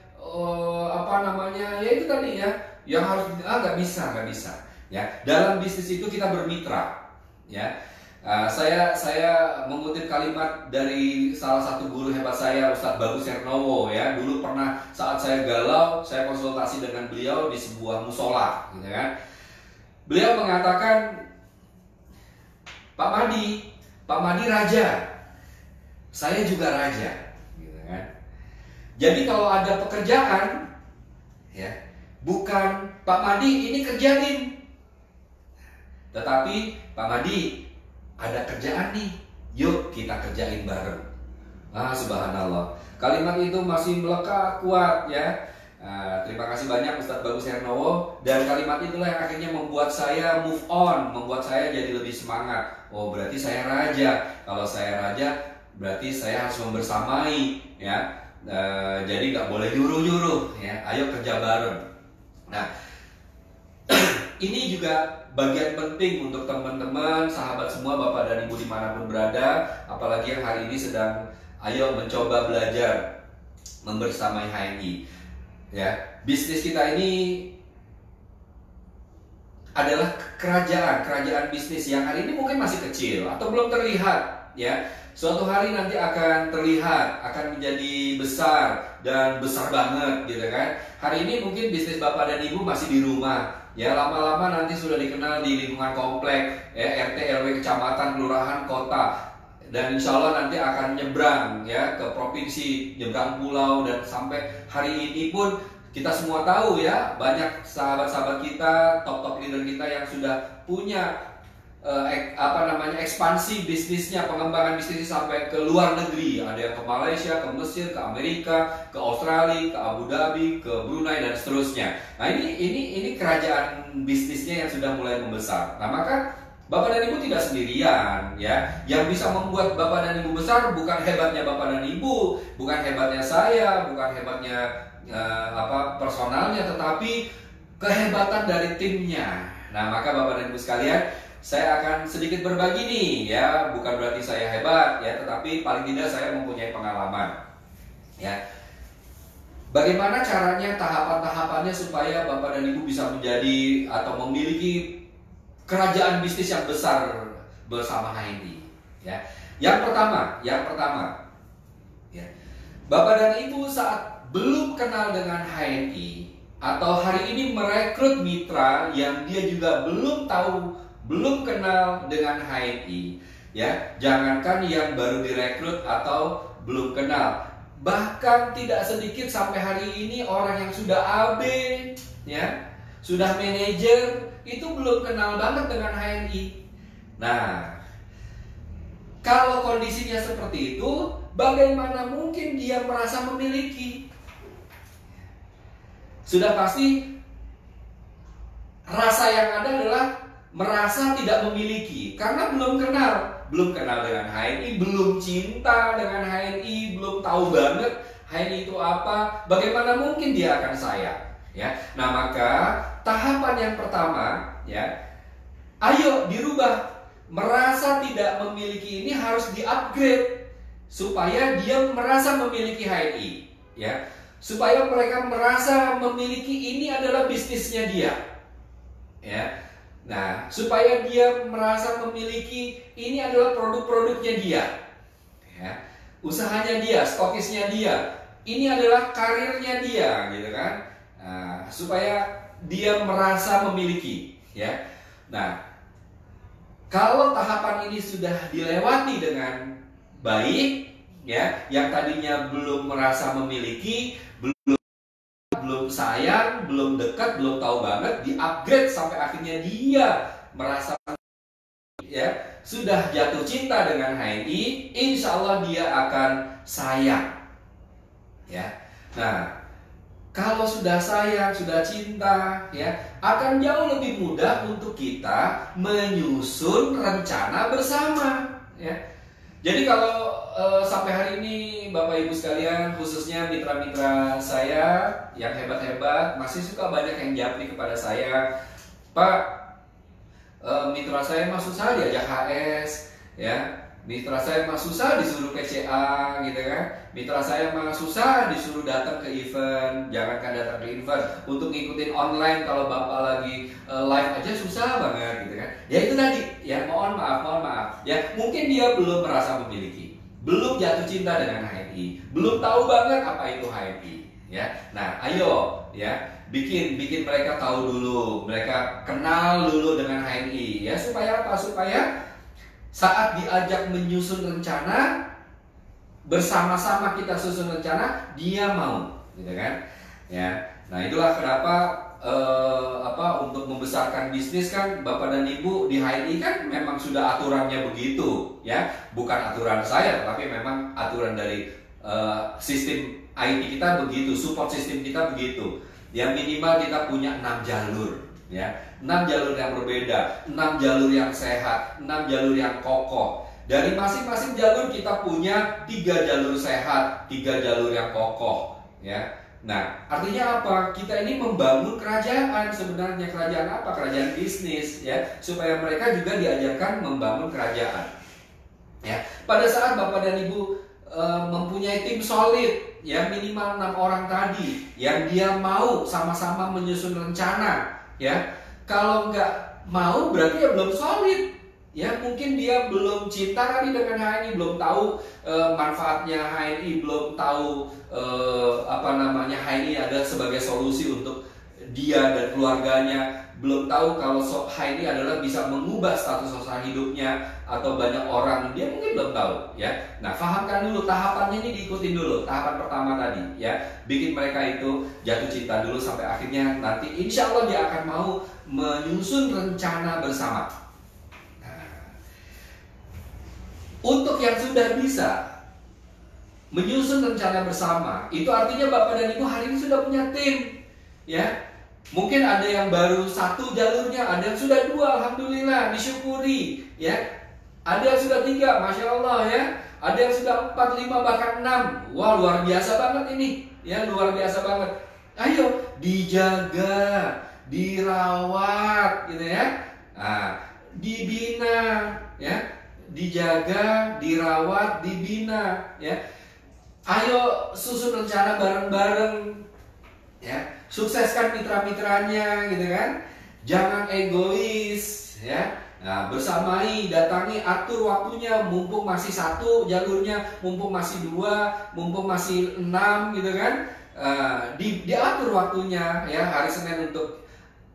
S1: ya itu tadi ya, yang harus nggak bisa ya. Dalam bisnis itu kita bermitra ya. Saya mengutip kalimat dari salah satu guru hebat saya, Ustadz Bagus Hernowo ya. Dulu pernah saat saya galau, saya konsultasi dengan beliau di sebuah musola gitu kan. Beliau mengatakan, Pak Madi raja, saya juga raja, gitu kan. Jadi kalau ada pekerjaan, ya, bukan Pak Madi ini kerjain, tetapi Pak Madi ada kerjaan nih, yuk kita kerjain bareng, Subhanallah. Kalimat itu masih melekat kuat ya. Terima kasih banyak Ustadz Bagus Hernowo. Dan kalimat itulah yang akhirnya membuat saya move on, membuat saya jadi lebih semangat. Oh, berarti saya raja. Kalau saya raja, berarti saya harus membersamai ya. Jadi nggak boleh nyuruh-nyuruh ya. Ayo kerja bareng. Nah, ini juga bagian penting untuk teman-teman, sahabat semua, Bapak dan Ibu dimanapun berada. Apalagi yang hari ini sedang ayo mencoba belajar membersamai HNI. Ya, bisnis kita ini adalah kerajaan bisnis yang hari ini mungkin masih kecil atau belum terlihat ya. Suatu hari nanti akan terlihat, akan menjadi besar dan besar banget gitu kan. Hari ini mungkin bisnis Bapak dan Ibu masih di rumah ya, lama-lama nanti sudah dikenal di lingkungan komplek ya, RT, RW, kecamatan, kelurahan, kota. Dan insya Allah nanti akan nyebrang ya ke provinsi, nyebrang pulau, dan sampai hari ini pun kita semua tahu ya, banyak sahabat-sahabat kita, top-top leader kita yang sudah punya ekspansi bisnisnya, pengembangan bisnisnya sampai ke luar negeri. Ada yang ke Malaysia, ke Mesir, ke Amerika, ke Australia, ke Abu Dhabi, ke Brunei, dan seterusnya. Nah ini kerajaan bisnisnya yang sudah mulai membesar. Nah maka Bapak dan Ibu tidak sendirian ya. Yang bisa membuat Bapak dan Ibu besar bukan hebatnya Bapak dan Ibu, bukan hebatnya saya, bukan hebatnya personalnya, tetapi kehebatan dari timnya. Nah, maka Bapak dan Ibu sekalian, saya akan sedikit berbagi nih ya, bukan berarti saya hebat ya, tetapi paling tidak saya mempunyai pengalaman. Ya. Bagaimana caranya, tahapan-tahapannya supaya Bapak dan Ibu bisa menjadi atau memiliki kerajaan bisnis yang besar bersama HNI ya. Yang pertama ya, Bapak dan Ibu saat belum kenal dengan HNI atau hari ini merekrut mitra yang dia juga belum tahu, belum kenal dengan HNI ya. Jangankan yang baru direkrut atau belum kenal, bahkan tidak sedikit sampai hari ini orang yang sudah AB ya, sudah manajer, itu belum kenal banget dengan HNI. Nah, kalau kondisinya seperti itu, bagaimana mungkin dia merasa memiliki? Sudah pasti rasa yang ada adalah merasa tidak memiliki, karena belum kenal dengan HNI, belum cinta dengan HNI, belum tahu banget HNI itu apa. Bagaimana mungkin dia akan sayang? Ya, nah maka tahapan yang pertama ya, ayo dirubah. Merasa tidak memiliki ini harus di-upgrade supaya dia merasa memiliki HNI ya, supaya mereka merasa memiliki ini adalah bisnisnya dia ya. Nah, supaya dia merasa memiliki ini adalah produk-produknya dia ya, usahanya dia, stokisnya dia, ini adalah karirnya dia gitu kan. Nah, supaya dia merasa memiliki ya. Nah, kalau tahapan ini sudah dilewati dengan baik ya, yang tadinya belum merasa memiliki, belum sayang, belum dekat, belum tahu banget, di-upgrade sampai akhirnya dia merasa ya, sudah jatuh cinta dengan HNI, insya Allah dia akan sayang ya. Nah, kalau sudah sayang, sudah cinta, ya, akan jauh lebih mudah untuk kita menyusun rencana bersama, ya. Jadi kalau sampai hari ini Bapak Ibu sekalian, khususnya mitra-mitra saya yang hebat-hebat, masih suka banyak yang japri kepada saya, Pak, mitra saya mah susah diajak HS, ya. Mitra saya mah susah disuruh PCA gitu kan. Mitra saya mah susah disuruh datang ke event. Jangankan datang ke event, untuk ngikutin online kalau Bapak lagi live aja susah banget gitu kan. Ya itu tadi, ya mohon maaf. Ya mungkin dia belum merasa memiliki, belum jatuh cinta dengan HNI, belum tahu banget apa itu HNI ya. Nah, ayo ya, bikin mereka tahu dulu, mereka kenal dulu dengan HNI ya, supaya apa? Supaya saat diajak menyusun rencana, bersama-sama kita susun rencana, dia mau, gitu kan? Ya, nah itulah kenapa untuk membesarkan bisnis kan Bapak dan Ibu di HNI kan memang sudah aturannya begitu ya, bukan aturan saya tapi memang aturan dari sistem IT kita begitu, support sistem kita begitu. Yang minimal kita punya 6 jalur ya, 6 jalur yang berbeda, 6 jalur yang sehat, 6 jalur yang kokoh. Dari masing-masing jalur kita punya 3 jalur sehat, 3 jalur yang kokoh ya. Nah, artinya apa? Kita ini membangun kerajaan sebenarnya. Kerajaan apa? Kerajaan bisnis ya, supaya mereka juga diajarkan membangun kerajaan. Ya, pada saat Bapak dan Ibu mempunyai tim solid ya, minimal 6 orang tadi yang dia mau sama-sama menyusun rencana ya. Kalau nggak mau berarti ya belum solid. Ya, mungkin dia belum cinta kali dengan HNI, belum tahu manfaatnya HNI, belum tahu HNI ada sebagai solusi untuk dia dan keluarganya, belum tahu kalau HNI adalah bisa mengubah status sosial hidupnya atau banyak orang, dia mungkin belum tahu ya. Nah, fahamkan dulu tahapannya ini, diikutin dulu tahapan pertama tadi ya, bikin mereka itu jatuh cinta dulu sampai akhirnya nanti insya Allah dia akan mau menyusun rencana bersama. Untuk yang sudah bisa menyusun rencana bersama, itu artinya Bapak dan Ibu hari ini sudah punya tim ya. Mungkin ada yang baru 1 jalurnya, ada yang sudah 2, alhamdulillah, disyukuri ya. Ada yang sudah 3, masya Allah ya. Ada yang sudah 4, 5, bahkan 6. Wah, luar biasa banget ini ya, luar biasa banget. Ayo dijaga, dirawat gitu ya. Nah, dibina ya. Dijaga, dirawat, dibina ya. Ayo susun rencana bareng-bareng ya. Sukseskan mitra-mitranya gitu kan. Jangan egois ya. Nah, bersamai, datangi, atur waktunya, mumpung masih 1 jalurnya, mumpung masih 2, mumpung masih 6 gitu kan. Diatur waktunya ya, hari Senin untuk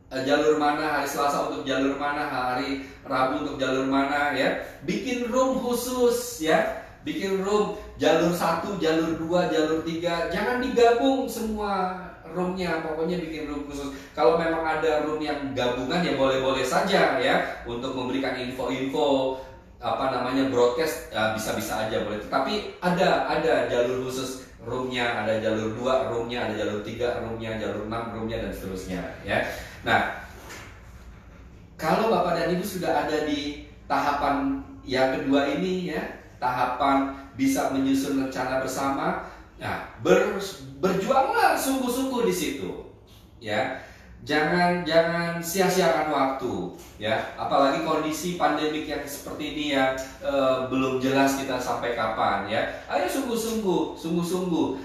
S1: jalur mana, hari Selasa untuk jalur mana, hari Rabu untuk jalur mana ya. Bikin room khusus ya. Bikin room jalur 1, jalur 2, jalur 3. Jangan digabung semua roomnya, pokoknya bikin room khusus. Kalau memang ada room yang gabungan ya boleh-boleh saja ya, untuk memberikan info-info broadcast bisa-bisa aja boleh. Tapi ada jalur khusus roomnya, ada jalur 2 roomnya, ada jalur 3 roomnya, jalur 6 roomnya dan seterusnya ya. Nah, kalau Bapak dan Ibu sudah ada di tahapan yang kedua ini ya, tahapan bisa menyusun rencana bersama, nah berjuanglah sungguh-sungguh di situ ya. Jangan sia-siakan waktu ya, apalagi kondisi pandemik yang seperti ini ya, belum jelas kita sampai kapan ya. Ayo sungguh-sungguh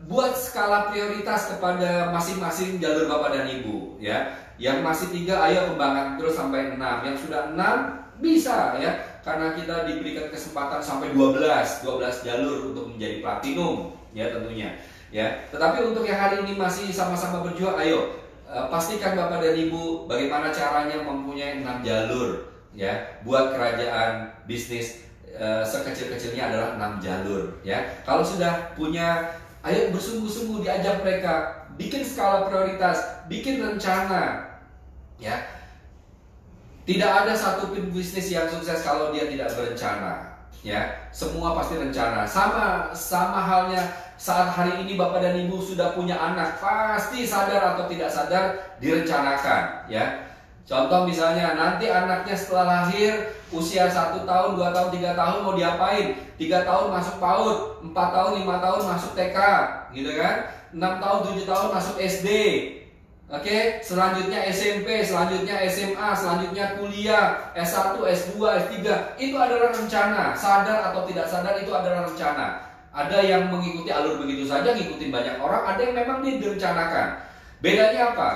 S1: buat skala prioritas kepada masing-masing jalur Bapak dan Ibu ya. Yang masih 3 ayo kembangkan terus sampai 6. Yang sudah 6 bisa ya, karena kita diberikan kesempatan sampai 12 jalur untuk menjadi platinum ya tentunya ya. Tetapi untuk yang hari ini masih sama-sama berjuang, ayo pastikan Bapak dan Ibu bagaimana caranya mempunyai 6 jalur ya, buat kerajaan bisnis. Sekecil-kecilnya adalah 6 jalur ya. Kalau sudah punya, ayo bersungguh-sungguh diajak mereka, bikin skala prioritas, bikin rencana ya. Tidak ada satu bisnis yang sukses kalau dia tidak berencana ya. Semua pasti rencana. Sama halnya saat hari ini Bapak dan Ibu sudah punya anak, pasti sadar atau tidak sadar direncanakan ya. Contoh misalnya nanti anaknya setelah lahir usia 1 tahun, 2 tahun, 3 tahun mau diapain? 3 tahun masuk PAUD, 4 tahun, 5 tahun masuk TK gitu kan, 6 tahun, 7 tahun masuk SD. Oke, selanjutnya SMP, selanjutnya SMA, selanjutnya kuliah, S1, S2, S3. Itu adalah rencana, sadar atau tidak sadar itu adalah rencana. Ada yang mengikuti alur begitu saja, ngikutin banyak orang, ada yang memang direncanakan. Bedanya apa?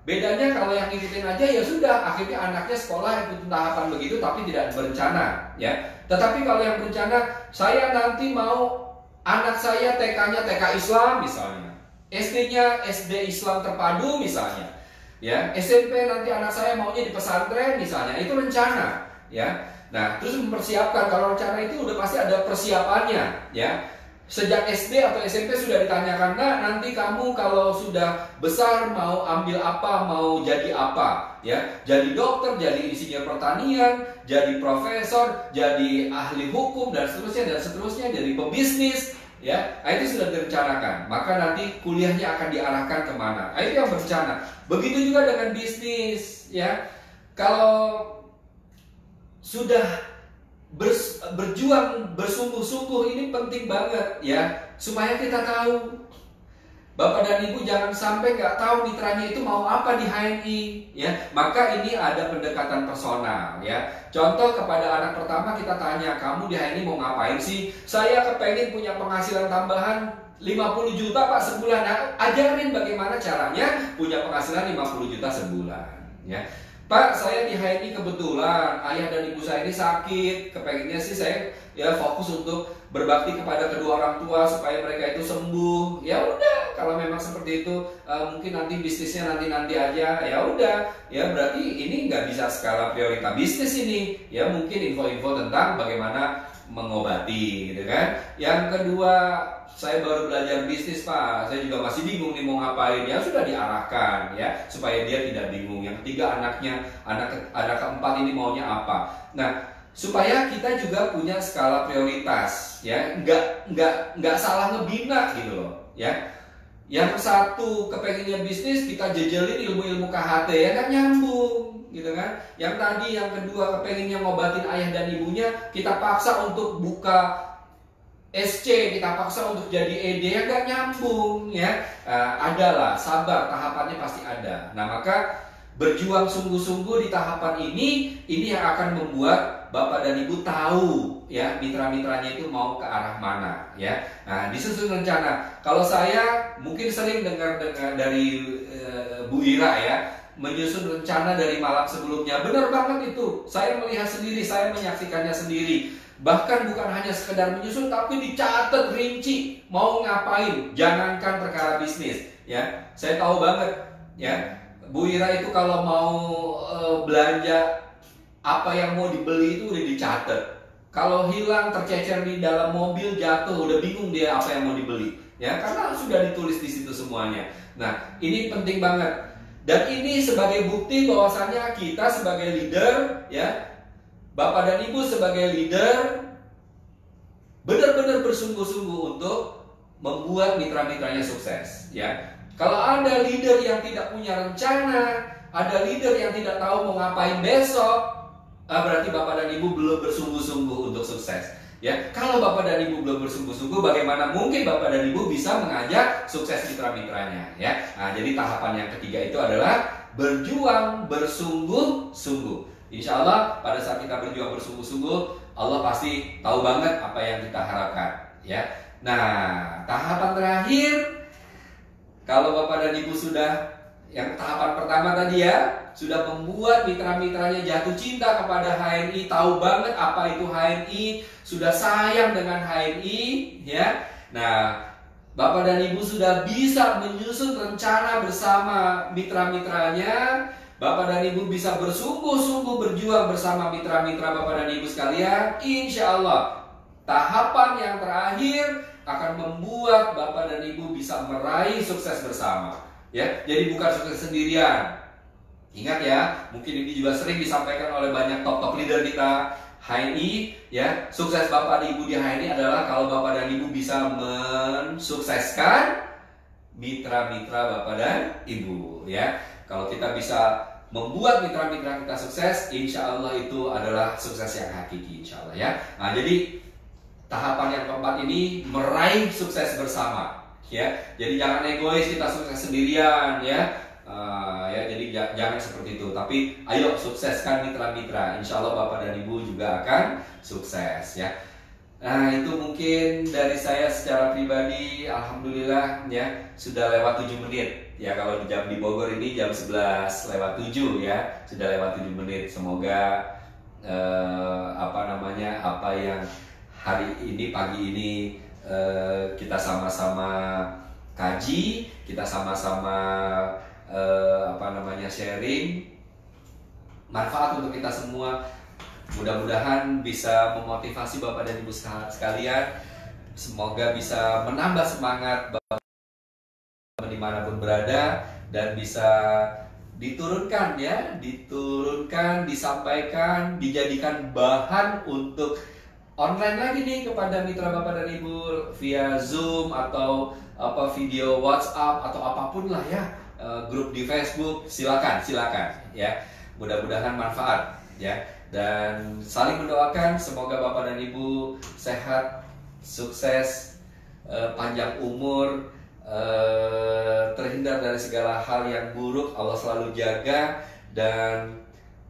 S1: Bedanya kalau yang ngikutin aja ya sudah, akhirnya anaknya sekolah ikutin tahapan begitu tapi tidak berencana ya. Tetapi kalau yang berencana, saya nanti mau anak saya TK-nya TK Islam misalnya, SD-nya SD Islam terpadu misalnya ya, SMP nanti anak saya maunya di pesantren misalnya, itu rencana ya. Nah, terus mempersiapkan, kalau rencana itu udah pasti ada persiapannya ya. Sejak SD atau SMP sudah ditanyakan, nah nanti kamu kalau sudah besar mau ambil apa, mau jadi apa, ya, jadi dokter, jadi insinyur pertanian, jadi profesor, jadi ahli hukum dan seterusnya, jadi pebisnis, ya, nah, itu sudah direncanakan. Maka nanti kuliahnya akan diarahkan kemana, nah, itu yang berencana. Begitu juga dengan bisnis, ya, kalau sudah berjuang bersungguh-sungguh, ini penting banget ya, supaya kita tahu. Bapak dan Ibu jangan sampai nggak tahu mitranya itu mau apa di HNI, ya. Maka ini ada pendekatan personal, ya. Contoh, kepada anak pertama kita tanya, kamu di HNI mau ngapain sih? Saya kepengen punya penghasilan tambahan 50 juta Pak sebulan. Nah, ajarin bagaimana caranya punya penghasilan 50 juta sebulan, ya. Pak, saya di HNI kebetulan ayah dan ibu saya ini sakit. Kepengennya sih saya ya fokus untuk berbakti kepada kedua orang tua supaya mereka itu sembuh. Ya udah, kalau memang seperti itu, mungkin nanti bisnisnya nanti aja. Ya udah, ya berarti ini nggak bisa skala prioritas bisnis ini. Ya mungkin info-info tentang bagaimana mengobati, gitu kan. Yang kedua, saya baru belajar bisnis Pak, saya juga masih bingung nih mau ngapain. Ya sudah diarahkan, ya, supaya dia tidak bingung. Yang ketiga, anak keempat ini maunya apa. Nah, supaya kita juga punya skala prioritas, ya, nggak salah ngebina gitu loh, ya. Yang satu kepengennya bisnis, kita jejelin ilmu-ilmu KHT, ya kan, nyambung gitu kan. Yang tadi yang kedua kepengennya ngobatin ayah dan ibunya, kita paksa untuk buka SC, kita paksa untuk jadi ED, ya gak nyambung, ya. Adalah, sabar, tahapannya pasti ada. Nah, maka berjuang sungguh-sungguh di tahapan ini yang akan membuat Bapak dan Ibu tahu, ya, mitra-mitranya itu mau ke arah mana, ya. Nah, disusun rencana. Kalau saya mungkin sering dengar dari Bu Ira, ya, menyusun rencana dari malam sebelumnya. Benar banget itu. Saya melihat sendiri, saya menyaksikannya sendiri. Bahkan bukan hanya sekedar menyusun, tapi dicatat rinci mau ngapain. Jangankan perkara bisnis, ya. Saya tahu banget, ya, Bu Ira itu kalau mau belanja apa yang mau dibeli itu udah dicatat. Kalau hilang, tercecer di dalam mobil, jatuh, udah bingung dia apa yang mau dibeli, ya, karena sudah ditulis di situ semuanya. Nah, ini penting banget. Dan ini sebagai bukti bahwasannya kita sebagai leader, ya, Bapak dan Ibu sebagai leader benar-benar bersungguh-sungguh untuk membuat mitra-mitranya sukses, ya. Kalau ada leader yang tidak punya rencana, ada leader yang tidak tahu mau ngapain besok, berarti Bapak dan Ibu belum bersungguh-sungguh untuk sukses, ya. Kalau Bapak dan Ibu belum bersungguh-sungguh, bagaimana mungkin Bapak dan Ibu bisa mengajak sukses mitra-mitranya, ya. Nah, jadi tahapan yang ketiga itu adalah berjuang bersungguh-sungguh. Insya Allah pada saat kita berjuang bersungguh-sungguh, Allah pasti tahu banget apa yang kita harapkan, ya. Nah, tahapan terakhir, kalau Bapak dan Ibu sudah, yang tahapan pertama tadi, ya, sudah membuat mitra-mitranya jatuh cinta kepada HNI, tahu banget apa itu HNI, sudah sayang dengan HNI, ya. Nah, Bapak dan Ibu sudah bisa menyusun rencana bersama mitra-mitranya. Bapak dan Ibu bisa bersungguh-sungguh berjuang bersama mitra-mitra Bapak dan Ibu sekalian. Insya Allah tahapan yang terakhir akan membuat Bapak dan Ibu bisa meraih sukses bersama, ya. Jadi bukan sukses sendirian. Ingat, ya, mungkin ini juga sering disampaikan oleh banyak top leader kita HNI, ya. Sukses Bapak dan Ibu di HNI adalah kalau Bapak dan Ibu bisa mensukseskan mitra-mitra Bapak dan Ibu, ya. Kalau kita bisa membuat mitra-mitra kita sukses, insya Allah itu adalah sukses yang hakiki, insya Allah, ya. Nah, jadi tahapan yang keempat ini meraih sukses bersama, ya. Jadi jangan egois kita sukses sendirian, ya. Ya, jadi jangan seperti itu. Tapi ayo sukseskan mitra-mitra. Insya Allah Bapak dan Ibu juga akan sukses, ya. Nah, itu mungkin dari saya secara pribadi. Alhamdulillah, ya, sudah lewat 7 menit. Ya, kalau di jam di Bogor ini jam 11 lewat 7, ya. Sudah lewat 7 menit. Semoga apa yang hari ini, pagi ini, kita sama-sama kaji, kita sama-sama sharing, manfaat untuk kita semua. Mudah-mudahan bisa memotivasi Bapak dan Ibu sekalian semoga bisa menambah semangat dimanapun berada, dan bisa diturunkan ya, disampaikan, dijadikan bahan untuk online lagi nih kepada mitra Bapak dan Ibu via Zoom atau video WhatsApp atau apapun lah ya, grup di Facebook, silakan ya. Mudah-mudahan manfaat ya, dan saling mendoakan semoga Bapak dan Ibu sehat, sukses, panjang umur, terhindar dari segala hal yang buruk, Allah selalu jaga, dan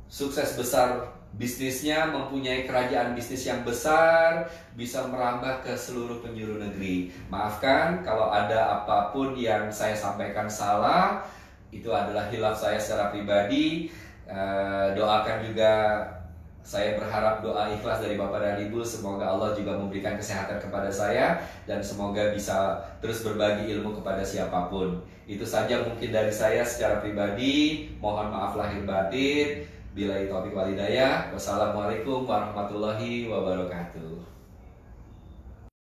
S1: sukses besar bisnisnya, mempunyai kerajaan bisnis yang besar, bisa merambah ke seluruh penjuru negeri. Maafkan kalau ada apapun yang saya sampaikan salah, itu adalah hilaf saya secara pribadi. Doakan juga, saya berharap doa ikhlas dari Bapak dan Ibu, semoga Allah juga memberikan kesehatan kepada saya, dan semoga bisa terus berbagi ilmu kepada siapapun. Itu saja mungkin dari saya secara pribadi, mohon maaf lahir batin. Billahi taufiq wal hidayah. Wassalamualaikum warahmatullahi wabarakatuh.